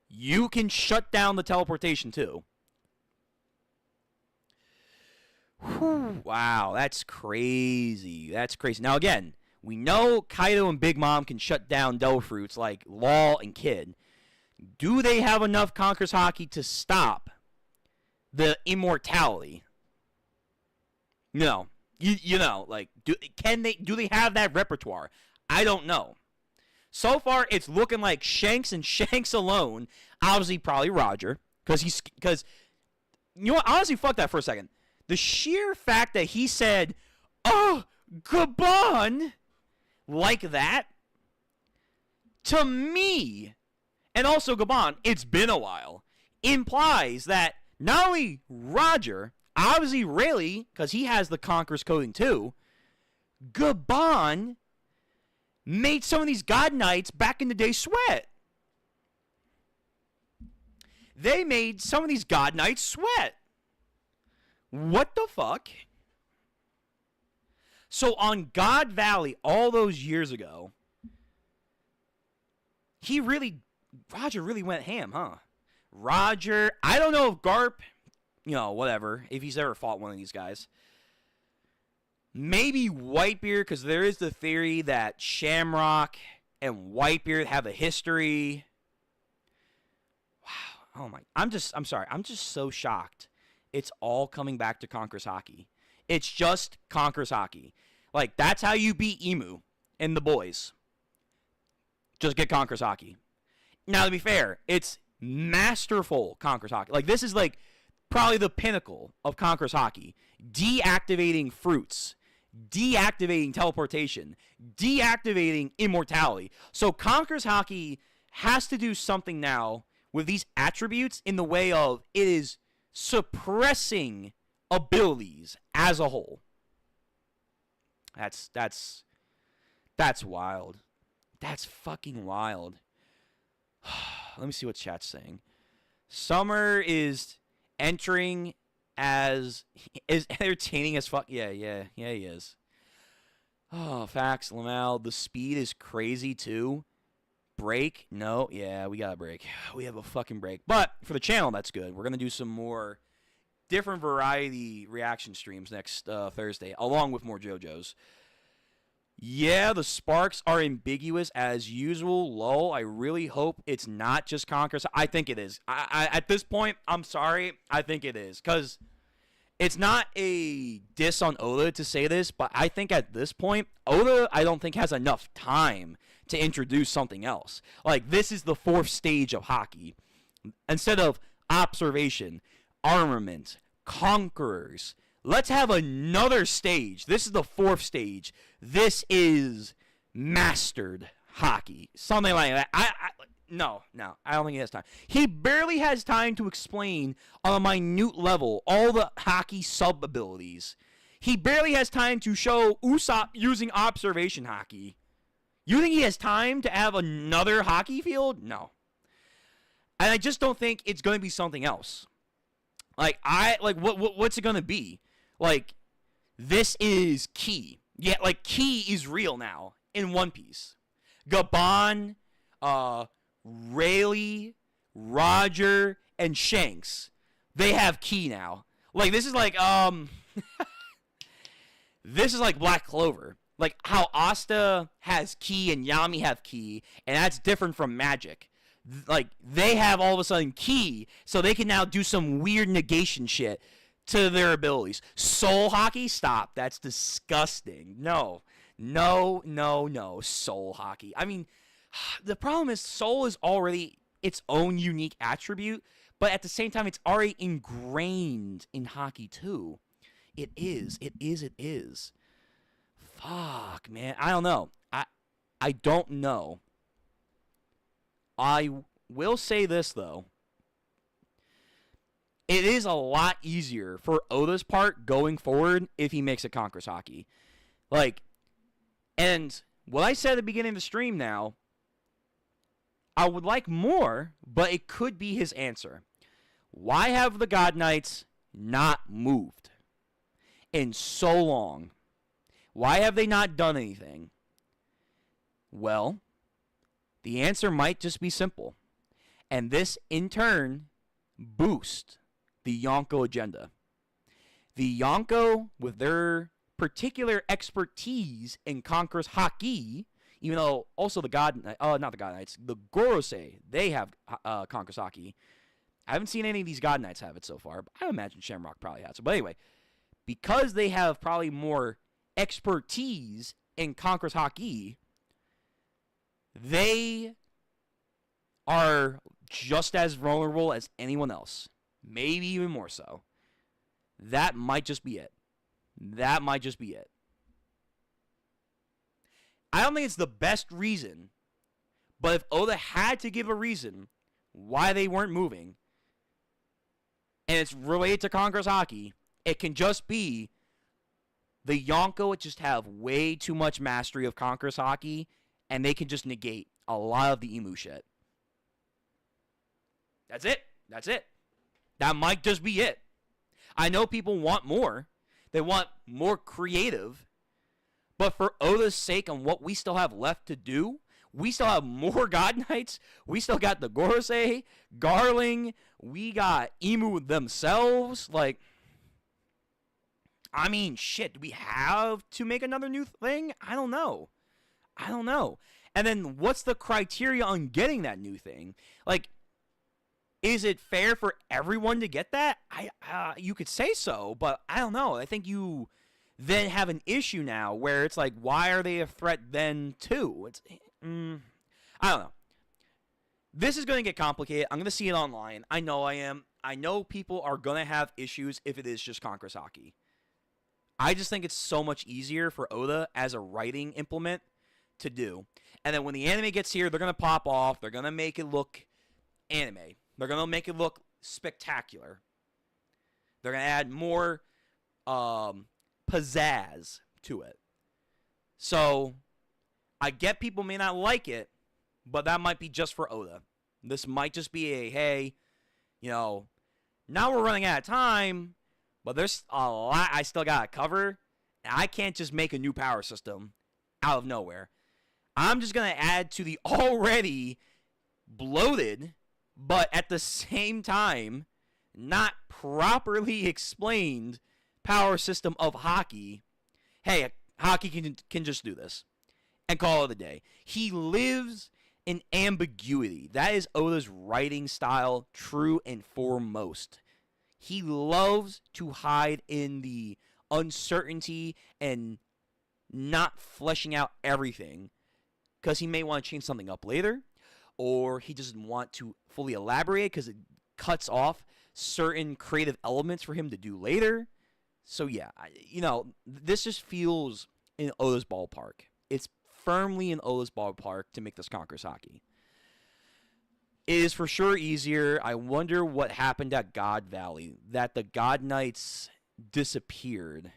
you can shut down the teleportation too. Whew, wow, that's crazy. Now again, we know Kaido and Big Mom can shut down Devil Fruits like Law and Kid. Do they have enough Conqueror's hockey to stop the immortality? No. You know, like, do they have that repertoire? I don't know. So far, it's looking like Shanks and Shanks alone. Obviously, probably Roger, because you know what? Honestly, fuck that for a second. The sheer fact that he said, "Oh, Gabon," like that, to me, and also Gabon, it's been a while, implies that not only Roger, obviously Rayleigh, because he has the Conqueror's coding too, Gabon made some of these God Knights back in the day sweat. They made some of these God Knights sweat. What the fuck? So on God Valley all those years ago, Roger really went ham, huh? Roger, I don't know if Garp, whatever, if he's ever fought one of these guys. Maybe Whitebeard, because there is the theory that Shamrock and Whitebeard have a history. Wow. Oh my. I'm sorry. I'm just so shocked. It's all coming back to Conqueror's Hockey. It's just Conqueror's Hockey. Like, that's how you beat Emu and the boys. Just get Conqueror's Hockey. Now, to be fair, it's masterful Conqueror's Hockey. Like, this is, like, probably the pinnacle of Conqueror's Hockey. Deactivating fruits. Deactivating teleportation. Deactivating immortality. So, Conqueror's Hockey has to do something now with these attributes in the way of it is suppressing abilities as a whole. That's wild. That's fucking wild. Let me see what chat's saying. Summer is entering as entertaining as fuck. Yeah, he is. Oh, facts, Lamal. The speed is crazy too. Break? No. Yeah, we got a break. We have a fucking break. But for the channel, that's good. We're gonna do some more different variety reaction streams next Thursday, along with more JoJo's. Yeah, the sparks are ambiguous as usual. Lol. I really hope it's not just Conqueror's. I think it is. I at this point, I'm sorry. I think it is. Because it's not a diss on Oda to say this, but I think at this point, Oda, I don't think has enough time to introduce something else. Like, this is the fourth stage of hockey. Instead of observation, armament, conquerors, let's have another stage. This is the fourth stage. This is mastered hockey. Something like that. No, I don't think he has time. He barely has time to explain on a minute level all the hockey sub-abilities. He barely has time to show Usopp using observation hockey. You think he has time to have another hockey field? No. And I just don't think it's going to be something else. What's it going to be? Like, this is key. Yeah, like, key is real now in One Piece. Gabon, Rayleigh, Roger, and Shanks, they have key now. Like, this is like, this is like Black Clover. Like, how Asta has key and Yami have key, and that's different from Magic. Like, they have all of a sudden key, so they can now do some weird negation shit to their abilities. Soul hockey? Stop. That's disgusting. No. Soul hockey. I mean, the problem is Soul is already its own unique attribute, but at the same time, it's already ingrained in hockey, too. It is. Fuck, man. I don't know. I don't know. I will say this, though. It is a lot easier for Oda's part going forward if he makes it Conqueror's Hockey. Like, and what I said at the beginning of the stream now, I would like more, but it could be his answer. Why have the God Knights not moved in so long? Why have they not done anything? Well, the answer might just be simple. And this, in turn, boosts the Yonko agenda. The Yonko, with their particular expertise in Conqueror's Hockey, even though also the not the God Knights, the Gorosei, they have Conqueror's Hockey. I haven't seen any of these God Knights have it so far, but I imagine Shamrock probably has it. But anyway, because they have probably more expertise in Conqueror's Hockey, they are just as vulnerable as anyone else. Maybe even more so. That might just be it. I don't think it's the best reason, but if Oda had to give a reason why they weren't moving, and it's related to Conqueror's Hockey, it can just be the Yonko just have way too much mastery of Conqueror's Hockey, and they can just negate a lot of the Emu shit. That's it. That might just be it. I know people want more. They want more creative. But for Oda's sake and what we still have left to do, we still have more God Knights. We still got the Gorosei, Garling. We got Emu themselves. Like, I mean, shit, do we have to make another new thing? I don't know. And then what's the criteria on getting that new thing? Like, is it fair for everyone to get that? You could say so, but I don't know. I think you then have an issue now where it's like, why are they a threat then too? It's, I don't know. This is going to get complicated. I'm going to see it online. I know I am. I know people are going to have issues if it is just Conquer Saki. I just think it's so much easier for Oda as a writing implement to do. And then when the anime gets here, they're going to pop off. They're going to make it look anime. They're going to make it look spectacular. They're going to add more pizzazz to it. So, I get people may not like it, but that might be just for Oda. This might just be a, hey, now we're running out of time, but there's a lot I still got to cover. And I can't just make a new power system out of nowhere. I'm just going to add to the already bloated, but at the same time, not properly explained power system of Haki. Hey, Haki can just do this and call it a day. He lives in ambiguity. That is Oda's writing style, true and foremost. He loves to hide in the uncertainty and not fleshing out everything because he may want to change something up later, or he doesn't want to fully elaborate because it cuts off certain creative elements for him to do later. So yeah, this just feels in Oda's ballpark. It's firmly in Oda's ballpark to make this Conquer Saki. It is for sure easier. I wonder what happened at God Valley, that the God Knights disappeared.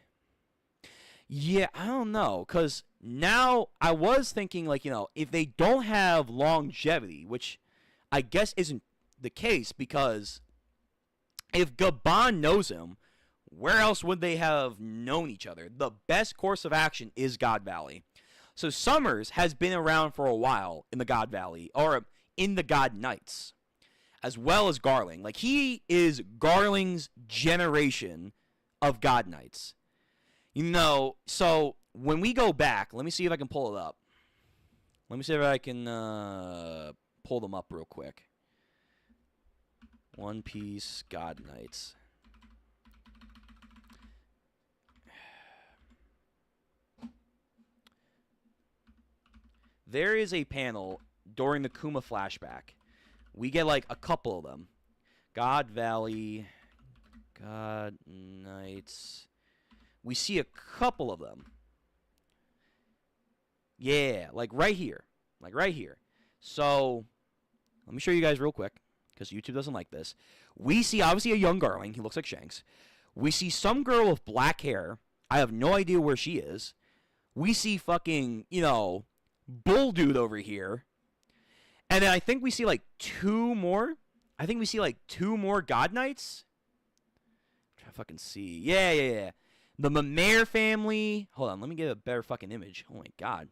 Yeah, I don't know, because now I was thinking, if they don't have longevity, which I guess isn't the case, because if Gabon knows him, where else would they have known each other? The best course of action is God Valley. So Summers has been around for a while in the God Valley, or in the God Knights, as well as Garling. Like, he is Garling's generation of God Knights. So when we go back, let me see if I can pull it up. Let me see if I can pull them up real quick. One Piece God Knights. There is a panel during the Kuma flashback. We get a couple of them. God Valley, God Knights. We see a couple of them. Yeah, right here. Right here. So, let me show you guys real quick, because YouTube doesn't like this. We see, obviously, a young Garling. He looks like Shanks. We see some girl with black hair. I have no idea where she is. We see fucking, Bull Dude over here. And then I think we see, two more. I think we see, two more God Knights. I'm trying to fucking see. Yeah. The Mamere family. Hold on, let me get a better fucking image. Oh my god.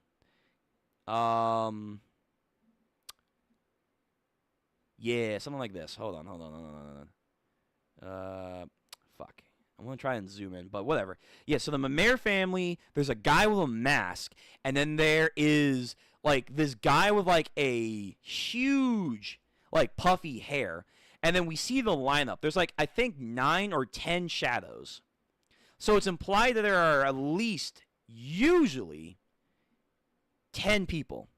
Yeah, something like this. Hold on. Fuck. I'm gonna try and zoom in, but whatever. Yeah, so the Mamere family, there's a guy with a mask, and then there is, this guy with, a huge, puffy hair. And then we see the lineup. There's, I think 9 or 10 shadows. So it's implied that there are at least, usually, 10 people.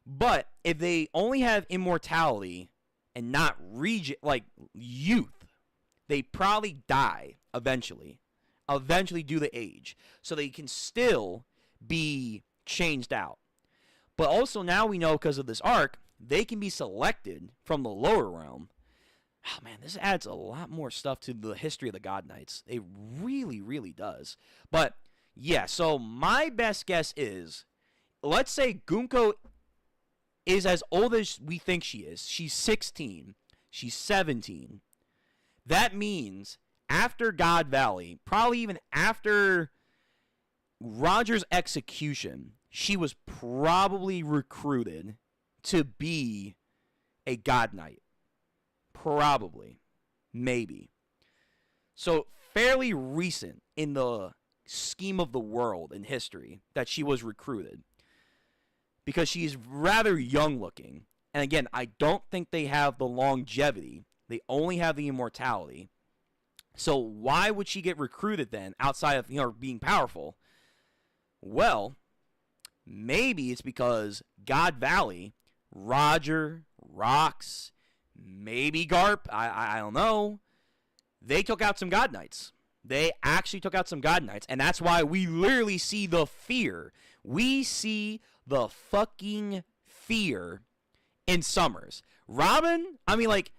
But if they only have immortality and not youth, they probably die eventually. Eventually due to age. So they can still be changed out. But also now we know, because of this arc, they can be selected from the lower realm. Oh man, this adds a lot more stuff to the history of the God Knights. It really, really does. But yeah, so my best guess is, let's say Gunko is as old as we think she is. She's 16. She's 17. That means after God Valley, probably even after Roger's execution, she was probably recruited to be a God Knight. Probably. Maybe. So fairly recent in the scheme of the world in history that she was recruited. Because she's rather young looking. And again, I don't think they have the longevity. They only have the immortality. So why would she get recruited then outside of being powerful? Well, maybe it's because God Valley, Roger, Rox, maybe Garp, I don't know, they took out some God Knights. They actually took out some God Knights, and that's why we literally see the fear. We see the fucking fear in Summers. Robin, I mean, like,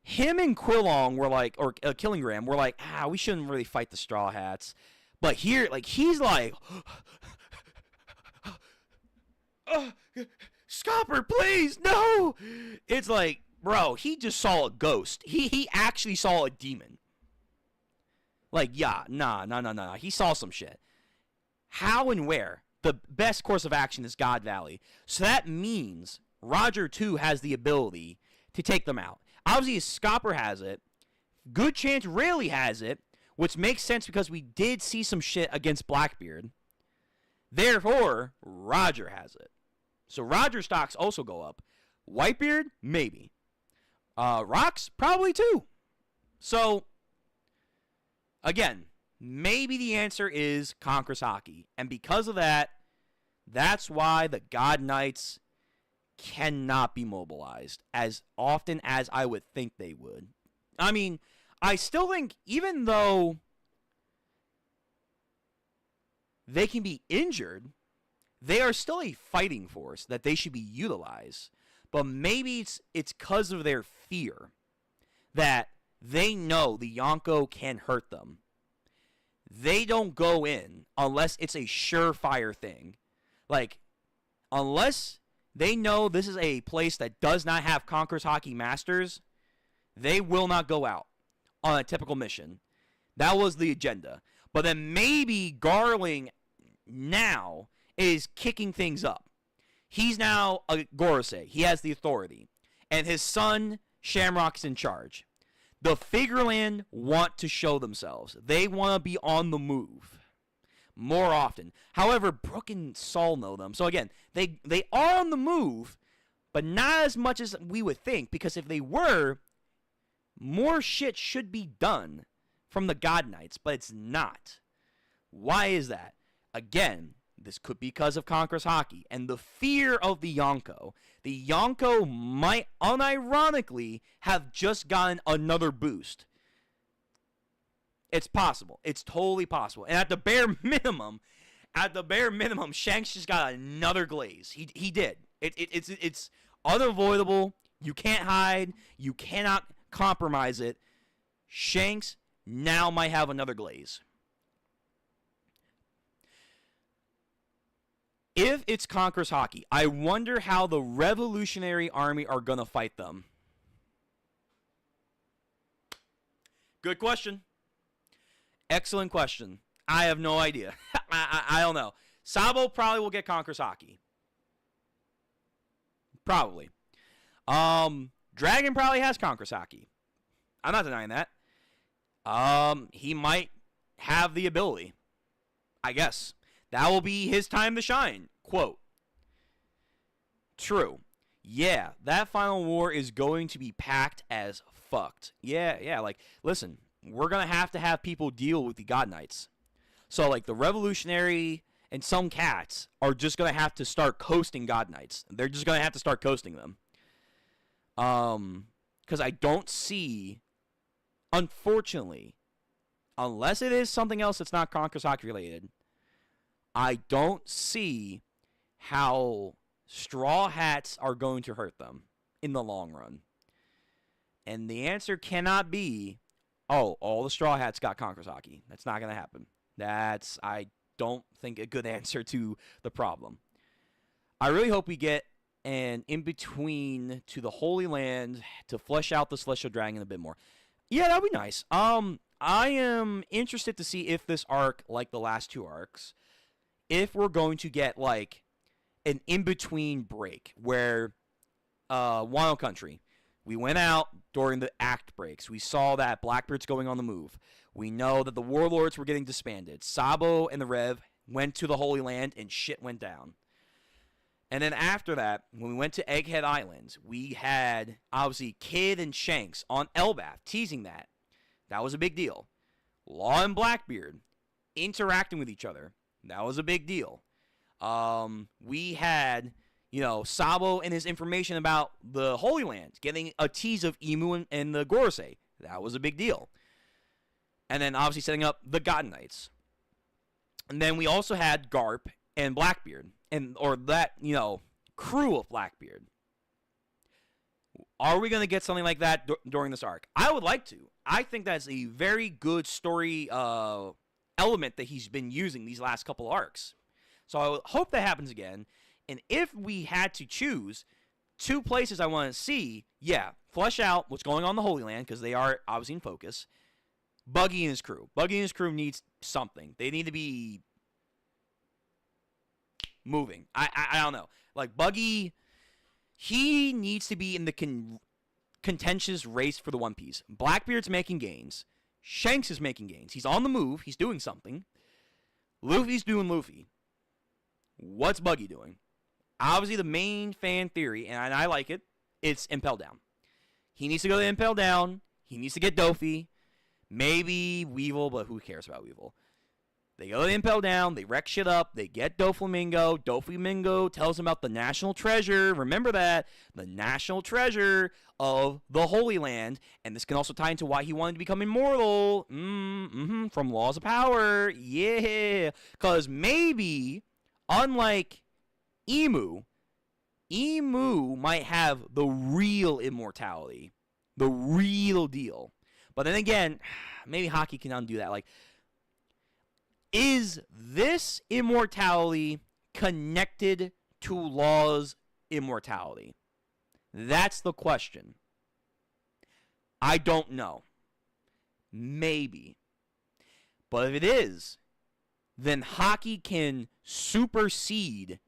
him and Quillong were like, or Killingham were like, we shouldn't really fight the Straw Hats. But here, like, he's like, Scopper, please, no! It's like, bro, he just saw a ghost. He actually saw a demon. Like, yeah, nah. He saw some shit. How and where? The best course of action is God Valley. So that means Roger, too, has the ability to take them out. Obviously, Scopper has it. Good chance Rayleigh has it, which makes sense because we did see some shit against Blackbeard. Therefore, Roger has it. So Roger stocks also go up. Whitebeard, maybe. Rox, probably too. So, again, maybe the answer is Conqueror's Hockey. And because of that, that's why the God Knights cannot be mobilized as often as I would think they would. I mean, I still think even though they can be injured, they are still a fighting force that they should be utilized. But maybe it's because of their fear that they know the Yonko can hurt them. They don't go in unless it's a surefire thing. Like, unless they know this is a place that does not have Conqueror's Hockey Masters, they will not go out on a typical mission. That was the agenda. But then maybe Garling now is kicking things up. He's now a Gorosei. He has the authority. And his son, Shamrock's in charge. The Figureland want to show themselves. They want to be on the move more often. However, Brooke and Saul know them. So again, they are on the move, but not as much as we would think. Because if they were, more shit should be done from the God Knights. But it's not. Why is that? Again, this could be because of Conqueror's Hockey and the fear of the Yonko. The Yonko might unironically have just gotten another boost. It's possible. It's totally possible. And at the bare minimum, Shanks just got another glaze. He did. It's unavoidable. You can't hide. You cannot compromise it. Shanks now might have another glaze. If it's Conqueror's Hockey, I wonder how the Revolutionary Army are going to fight them. Good question. Excellent question. I have no idea. I don't know. Sabo probably will get Conqueror's Hockey. Probably. Dragon probably has Conqueror's Hockey. I'm not denying that. He might have the ability. I guess. That will be his time to shine. Quote. True. Yeah, that final war is going to be packed as fucked. Yeah, like, listen, we're going to have people deal with the God Knights. So, like, the Revolutionary and some cats are just going to have to start coasting God Knights. They're just going to have to start coasting them. Because I don't see, unfortunately, unless it is something else that's not Conqueror's Hockey related, I don't see how Straw Hats are going to hurt them in the long run. And the answer cannot be, all the Straw Hats got Conqueror's Hockey. That's not going to happen. That's, I don't think, a good answer to the problem. I really hope we get an in-between to the Holy Land to flesh out the Celestial Dragon a bit more. Yeah, that'd be nice. I am interested to see if this arc, like the last two arcs, if we're going to get like an in-between break where Wano Country, we went out during the act breaks. We saw that Blackbeard's going on the move. We know that the warlords were getting disbanded. Sabo and the Rev went to the Holy Land and shit went down. And then after that, when we went to Egghead Island, we had, obviously, Kid and Shanks on Elbaf teasing that. That was a big deal. Law and Blackbeard interacting with each other. That was a big deal. We had, Sabo and his information about the Holy Land, getting a tease of Imu and the Gorosei. That was a big deal. And then, obviously, setting up the God Knights. And then we also had Garp and Blackbeard. Or that, crew of Blackbeard. Are we going to get something like that during this arc? I would like to. I think that's a very good story element that he's been using these last couple arcs. So I hope that happens again. And if we had to choose two places I want to see, flesh out what's going on in the Holy Land, because they are obviously in focus. Buggy and his crew. Buggy and his crew needs something. They need to be moving. I don't know. Like, Buggy, he needs to be in the contentious race for the One Piece. Blackbeard's making gains. Shanks is making gains. He's on the move. He's doing something. Luffy's doing Luffy. What's Buggy doing? Obviously, the main fan theory, and I like it, it's Impel Down. He needs to go to Impel Down. He needs to get Dofi. Maybe Weevil, but who cares about Weevil? They go to Impel Down, they wreck shit up, they get Doflamingo. Doflamingo tells them about the national treasure. Remember that. The national treasure of the Holy Land. And this can also tie into why he wanted to become immortal. From Laws of Power. Yeah. Because maybe, unlike Emu might have the real immortality. The real deal. But then again, maybe Haki can undo that. Like, is this immortality connected to Law's immortality? That's the question. I don't know. Maybe. But if it is, then Haki can supersede,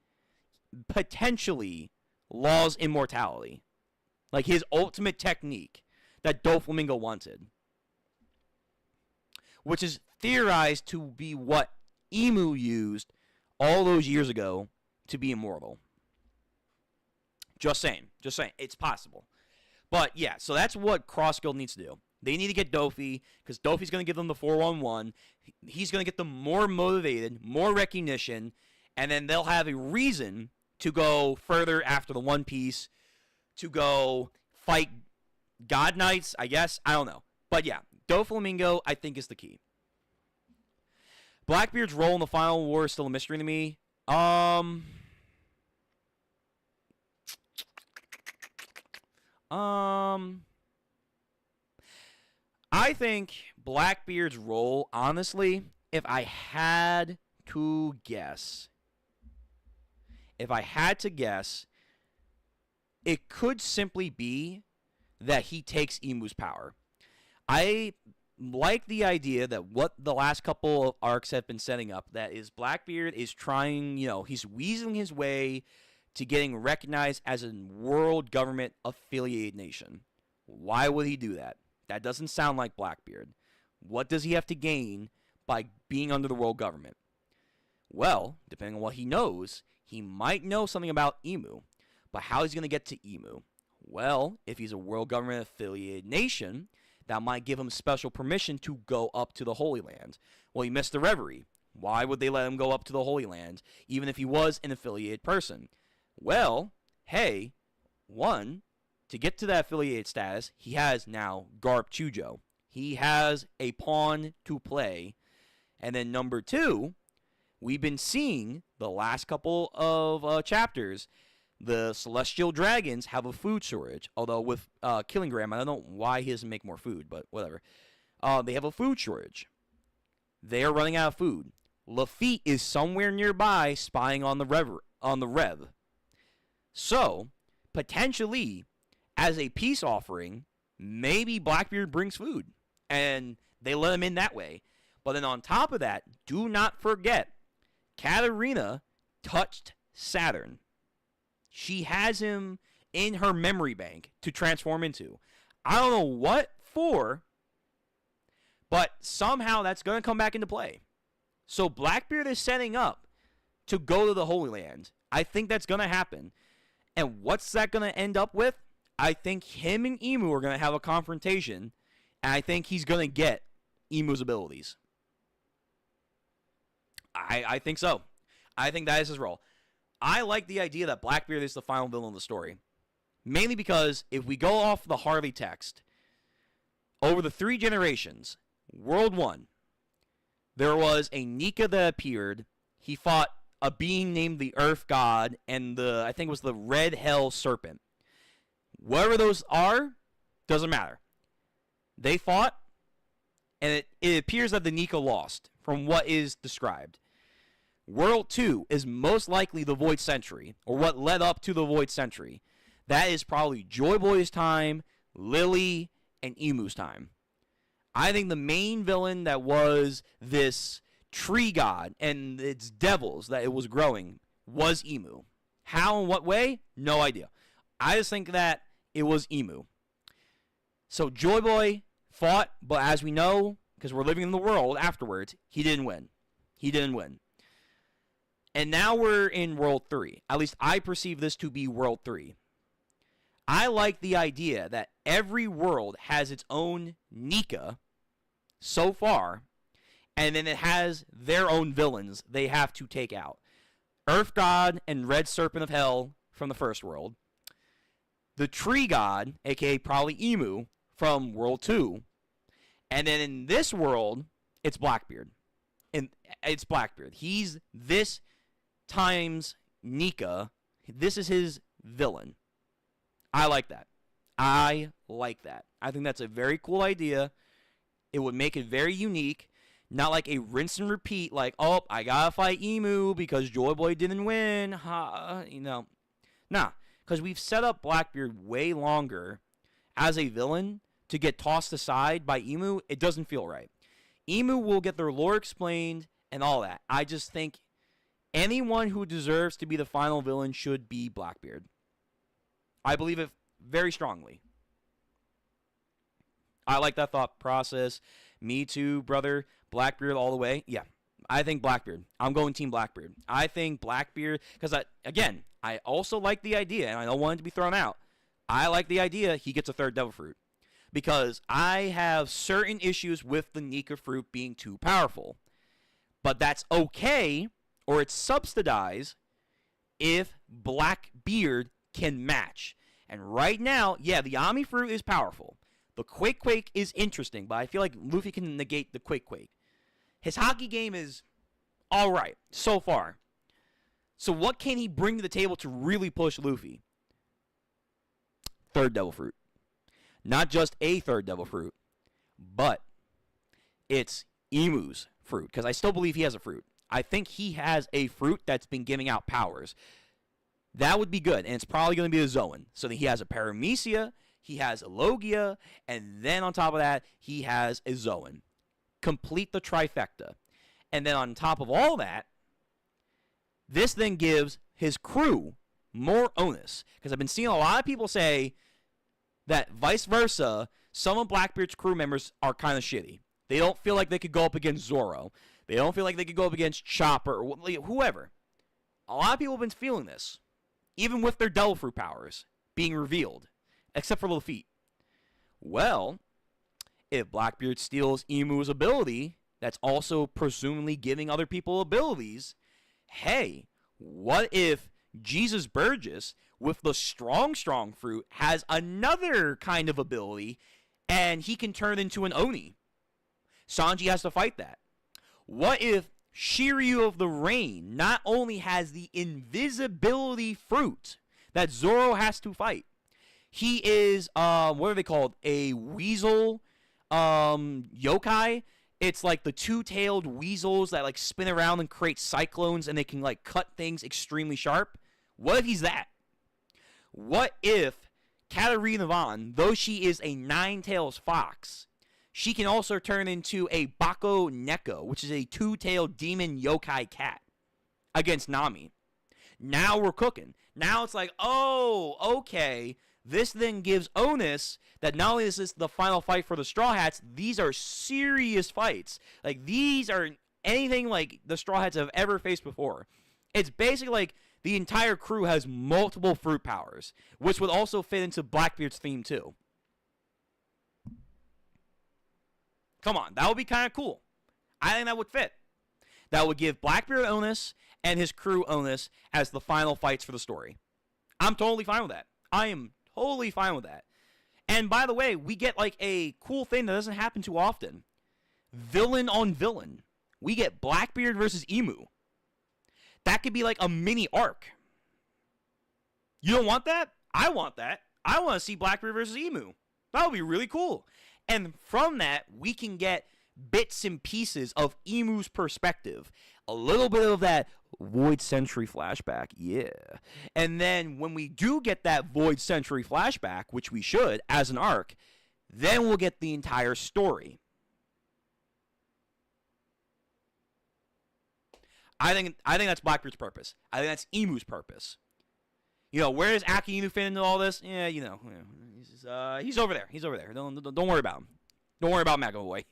potentially, Law's immortality. Like his ultimate technique that Doflamingo wanted. Which is theorized to be what Emu used all those years ago to be immortal. Just saying. It's possible. But yeah, so that's what Cross Guild needs to do. They need to get Dofi, because Dofi's going to give them the 4-on-1. He's going to get them more motivated, more recognition, and then they'll have a reason to go further after the One Piece, to go fight God Knights, I guess. I don't know. But yeah, Doflamingo, I think, is the key. Blackbeard's role in the final war is still a mystery to me. I think Blackbeard's role, honestly, if I had to guess, it could simply be that he takes Emu's power. I like the idea that what the last couple of arcs have been setting up, that is Blackbeard is trying, he's weaseling his way to getting recognized as a world government affiliated nation. Why would he do that? That doesn't sound like Blackbeard. What does he have to gain by being under the world government? Well, depending on what he knows, he might know something about Emu. But how is he going to get to Emu? Well, if he's a world government affiliated nation, that might give him special permission to go up to the Holy Land. Well, he missed the Reverie. Why would they let him go up to the Holy Land, even if he was an affiliated person? Well, hey, one, to get to that affiliated status, he has now Garp Chujo. He has a pawn to play. And then number two, we've been seeing the last couple of chapters, the Celestial Dragons have a food shortage. Although with Killing Graham, I don't know why he doesn't make more food, but whatever. They have a food shortage. They are running out of food. Lafitte is somewhere nearby spying on the Rev. So, potentially, as a peace offering, maybe Blackbeard brings food. And they let him in that way. But then on top of that, do not forget, Katarina touched Saturn. She has him in her memory bank to transform into. I don't know what for, but somehow that's going to come back into play. So Blackbeard is setting up to go to the Holy Land. I think that's going to happen. And what's that going to end up with? I think him and Emu are going to have a confrontation, and I think he's going to get Emu's abilities. I think so. I think that is his role. I like the idea that Blackbeard is the final villain of the story. Mainly because if we go off the Harley text, over the 3 generations, World 1, there was a Nika that appeared. He fought a being named the Earth God and I think it was the Red Hell Serpent. Whatever those are, doesn't matter. They fought, and it appears that the Nika lost, from what is described. World 2 is most likely the Void Century, or what led up to the Void Century. That is probably Joy Boy's time, Lily, and Emu's time. I think the main villain that was this tree god and its devils that it was growing was Emu. How and what way? No idea. I just think that it was Emu. So Joy Boy fought, but as we know, because we're living in the world afterwards, he didn't win. He didn't win. And now we're in World 3. At least I perceive this to be World 3. I like the idea that every world has its own Nika so far, and then it has their own villains they have to take out. Earth God and Red Serpent of Hell from the first world. The Tree God, a.k.a. probably Emu, from World 2. And then in this world, it's Blackbeard. And it's Blackbeard. He's this times Nika. This is his villain. I like that. I like that. I think that's a very cool idea. It would make it very unique. Not like a rinse and repeat, like, oh, I gotta fight Emu because Joy Boy didn't win. Nah. Because we've set up Blackbeard way longer as a villain to get tossed aside by Emu. It doesn't feel right. Emu will get their lore explained and all that. I just think anyone who deserves to be the final villain should be Blackbeard. I believe it very strongly. I like that thought process. Me too, brother. Blackbeard all the way. Yeah, I think Blackbeard. I'm going Team Blackbeard. I think Blackbeard, because I also like the idea, and I don't want it to be thrown out. I like the idea he gets a 3rd Devil Fruit. Because I have certain issues with the Nika Fruit being too powerful. But that's okay, or it's subsidized, if Blackbeard can match. And right now, yeah, the Ami Fruit is powerful. The Quake is interesting, but I feel like Luffy can negate the Quake. His hockey game is alright, so far. So what can he bring to the table to really push Luffy? 3rd Devil Fruit. Not just a 3rd Devil Fruit, but it's Emu's fruit, because I still believe he has a fruit. I think he has a fruit that's been giving out powers. That would be good, and it's probably going to be a Zoan. So that he has a Paramecia, he has a Logia, and then on top of that, he has a Zoan. Complete the trifecta. And then on top of all that, this then gives his crew more onus. Because I've been seeing a lot of people say that vice versa, some of Blackbeard's crew members are kind of shitty. They don't feel like they could go up against Zoro. They don't feel like they could go up against Chopper or whoever. A lot of people have been feeling this. Even with their Devil Fruit powers being revealed. Except for Lafitte. Well, if Blackbeard steals Emu's ability, that's also presumably giving other people abilities. Hey, what if Jesus Burgess, with the strong fruit, has another kind of ability, and he can turn into an Oni? Sanji has to fight that. What if Shiryu of the Rain not only has the invisibility fruit that Zoro has to fight, he is, what are they called? A weasel yokai? It's like the 2-tailed weasels that like spin around and create cyclones, and they can like cut things extremely sharp. What if he's that? What if Katarina Vaughn, though she is a 9-tails fox, she can also turn into a Bako Neko, which is a two-tailed demon yokai cat, against Nami. Now we're cooking. Now it's like, oh, okay. This then gives onus that not only is this the final fight for the Straw Hats, these are serious fights. Like, these are anything like the Straw Hats have ever faced before. It's basically like the entire crew has multiple fruit powers, which would also fit into Blackbeard's theme too. Come on, that would be kind of cool. I think that would fit. That would give Blackbeard onus and his crew onus as the final fights for the story. I'm totally fine with that. I am totally fine with that. And by the way, we get like a cool thing that doesn't happen too often. Villain on villain. We get Blackbeard versus Emu. That could be like a mini arc. You don't want that? I want that. I want to see Blackbeard versus Emu. That would be really cool. And from that, we can get bits and pieces of Emu's perspective. A little bit of that Void Century flashback, yeah. And then when we do get that Void Century flashback, which we should, as an arc, then we'll get the entire story. I think that's Blackbeard's purpose. I think that's Emu's purpose. You know, where does Aki Inu fit into all this? Yeah, you know, he's over there. He's over there. Don't worry about him. Don't worry about McAvoy.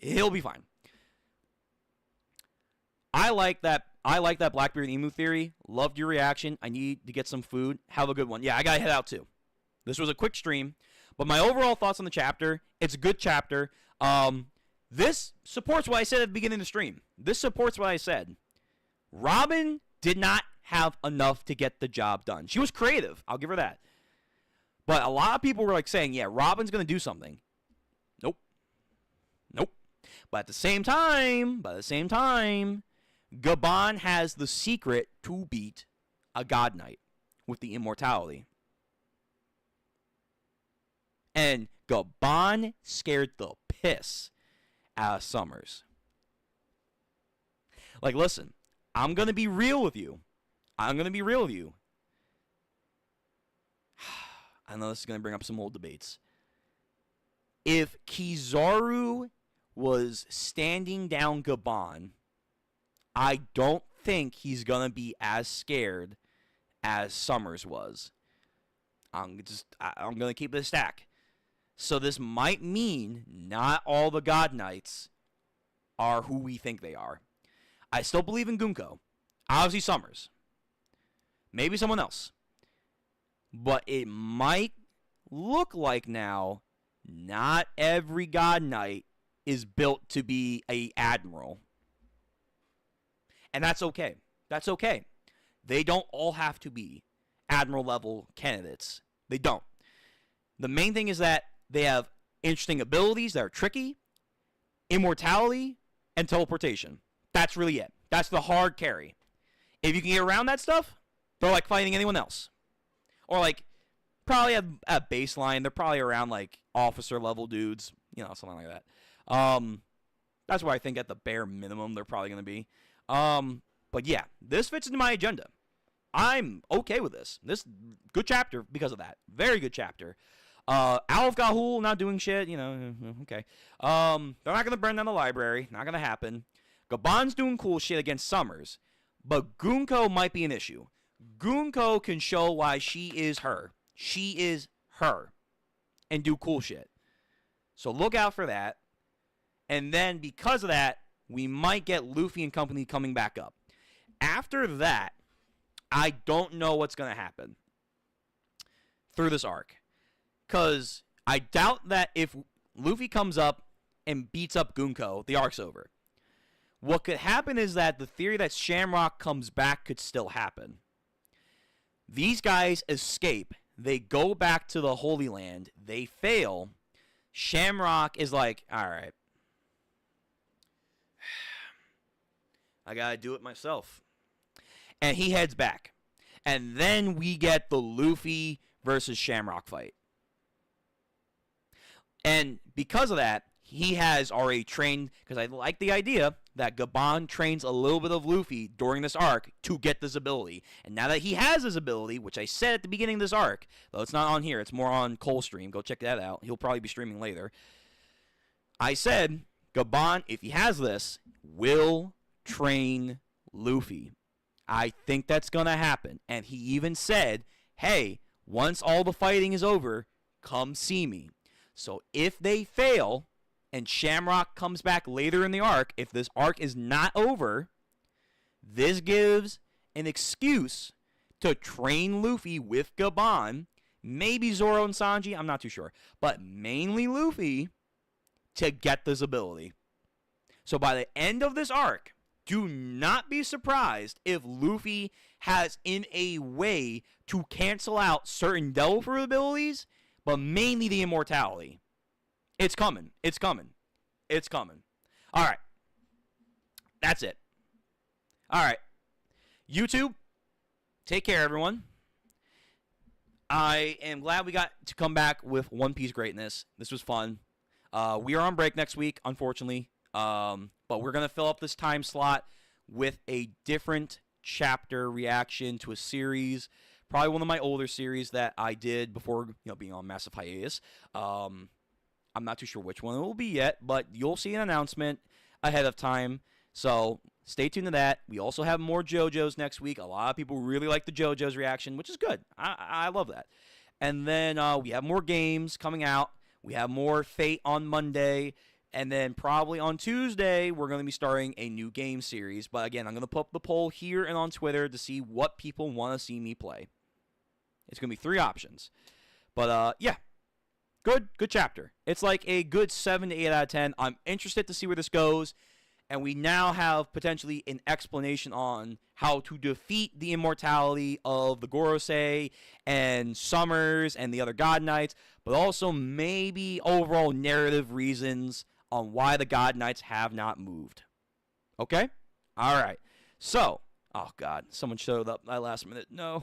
He'll be fine. I like that Blackbeard and Emu theory. Loved your reaction. I need to get some food. Have a good one. Yeah, I gotta head out too. This was a quick stream, but my overall thoughts on the chapter. It's a good chapter. This supports what I said at the beginning of the stream. This supports what I said. Robin did not have enough to get the job done. She was creative. I'll give her that. But a lot of people were like saying, yeah, Robin's going to do something. Nope. But at the same time, Gabon has the secret to beat a God Knight with the immortality. And Gabon scared the piss out of Summers. Like, listen, I'm going to be real with you. I know this is going to bring up some old debates. If Kizaru was standing down Gabon, I don't think he's going to be as scared as Summers was. I'm going to keep it a stack. So this might mean not all the God Knights are who we think they are. I still believe in Gunko. Obviously Summers. Maybe someone else. But it might look like now not every God Knight is built to be a admiral. And that's okay. That's okay. They don't all have to be admiral level candidates. They don't. The main thing is that they have interesting abilities that are tricky, immortality, and teleportation. That's really it. That's the hard carry. If you can get around that stuff, they're like fighting anyone else. Or like, probably at baseline, they're probably around like officer level dudes. You know, something like that. That's where I think at the bare minimum they're probably going to be. But yeah, this fits into my agenda. I'm okay with this. This good chapter because of that. Very good chapter. Alf Gahul not doing shit, you know, okay. They're not going to burn down the library. Not going to happen. Gabon's doing cool shit against Summers. But Gunko might be an issue. Gunko can show why she is her. She is her. And do cool shit. So look out for that. And then because of that, we might get Luffy and company coming back up. After that, I don't know what's going to happen through this arc. Because I doubt that if Luffy comes up and beats up Gunko, the arc's over. What could happen is that the theory that Shamrock comes back could still happen. These guys escape. They go back to the Holy Land. They fail. Shamrock is like, all right. I got to do it myself. And he heads back. And then we get the Luffy versus Shamrock fight. And because of that, he has already trained, because I like the idea that Gabon trains a little bit of Luffy during this arc to get this ability. And now that he has this ability, which I said at the beginning of this arc, though it's not on here, it's more on Cole's stream, go check that out. He'll probably be streaming later. I said Gabon, if he has this, will train Luffy. I think that's going to happen. And he even said, hey, once all the fighting is over, come see me. So if they fail and Shamrock comes back later in the arc, if this arc is not over, this gives an excuse to train Luffy with Gabon, maybe Zoro and Sanji, I'm not too sure, but mainly Luffy to get this ability. So by the end of this arc, do not be surprised if Luffy has in a way to cancel out certain Devil Fruit abilities, but mainly the immortality. It's coming. It's coming. It's coming. All right. That's it. All right. YouTube, take care, everyone. I am glad we got to come back with One Piece greatness. This was fun. We are on break next week, unfortunately. But we're going to fill up this time slot with a different chapter reaction to a series. Probably one of my older series that I did before, being on massive hiatus. I'm not too sure which one it will be yet, but you'll see an announcement ahead of time. So stay tuned to that. We also have more JoJo's next week. A lot of people really like the JoJo's reaction, which is good. I love that. And then we have more games coming out. We have more Fate on Monday. And then probably on Tuesday, we're going to be starting a new game series. But again, I'm going to put up the poll here and on Twitter to see what people want to see me play. It's going to be 3 options. But yeah, good chapter. It's like a good 7 to 8 out of 10. I'm interested to see where this goes. And we now have potentially an explanation on how to defeat the immortality of the Gorosei and Summers and the other God Knights, but also maybe overall narrative reasons on why the God Knights have not moved. Okay? All right. So, oh God, someone showed up at last minute. No.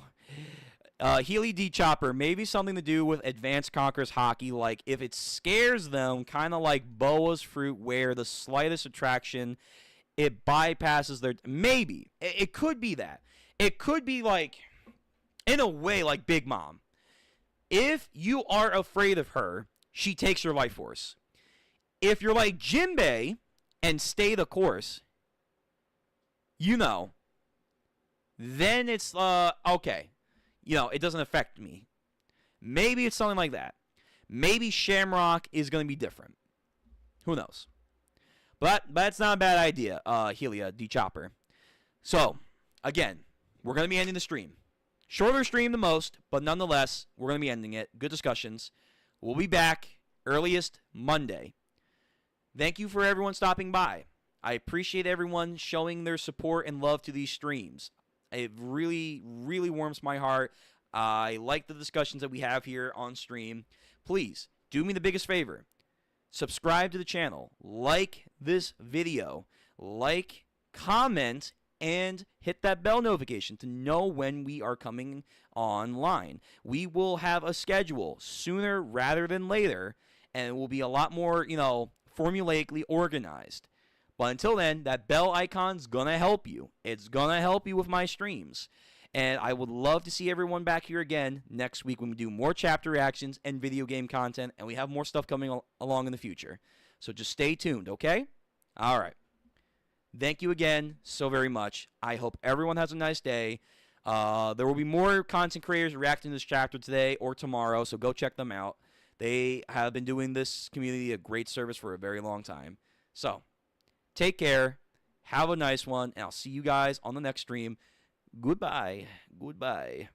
Healy D. Chopper, maybe something to do with Advanced Conquerors Hockey, like if it scares them, kind of like Boa's Fruit, where the slightest attraction, it bypasses their... Maybe. It could be that. It could be like, in a way, like Big Mom. If you are afraid of her, she takes your life force. If you're like Jinbei and stay the course, then it's, okay. It doesn't affect me. Maybe it's something like that. Maybe Shamrock is going to be different. Who knows? But that's not a bad idea, Helia D. Chopper. So, again, we're going to be ending the stream. Shorter stream the most, but nonetheless, we're going to be ending it. Good discussions. We'll be back earliest Monday. Thank you for everyone stopping by. I appreciate everyone showing their support and love to these streams. It really, really warms my heart. I like the discussions that we have here on stream. Please, do me the biggest favor. Subscribe to the channel. Like this video. Like, comment, and hit that bell notification to know when we are coming online. We will have a schedule sooner rather than later, and it will be a lot more, formulaically organized. But until then, that bell icon's going to help you. It's going to help you with my streams. And I would love to see everyone back here again next week when we do more chapter reactions and video game content. And we have more stuff coming along in the future. So just stay tuned, okay? All right. Thank you again so very much. I hope everyone has a nice day. There will be more content creators reacting to this chapter today or tomorrow, so go check them out. They have been doing this community a great service for a very long time. So, take care, have a nice one, and I'll see you guys on the next stream. Goodbye. Goodbye.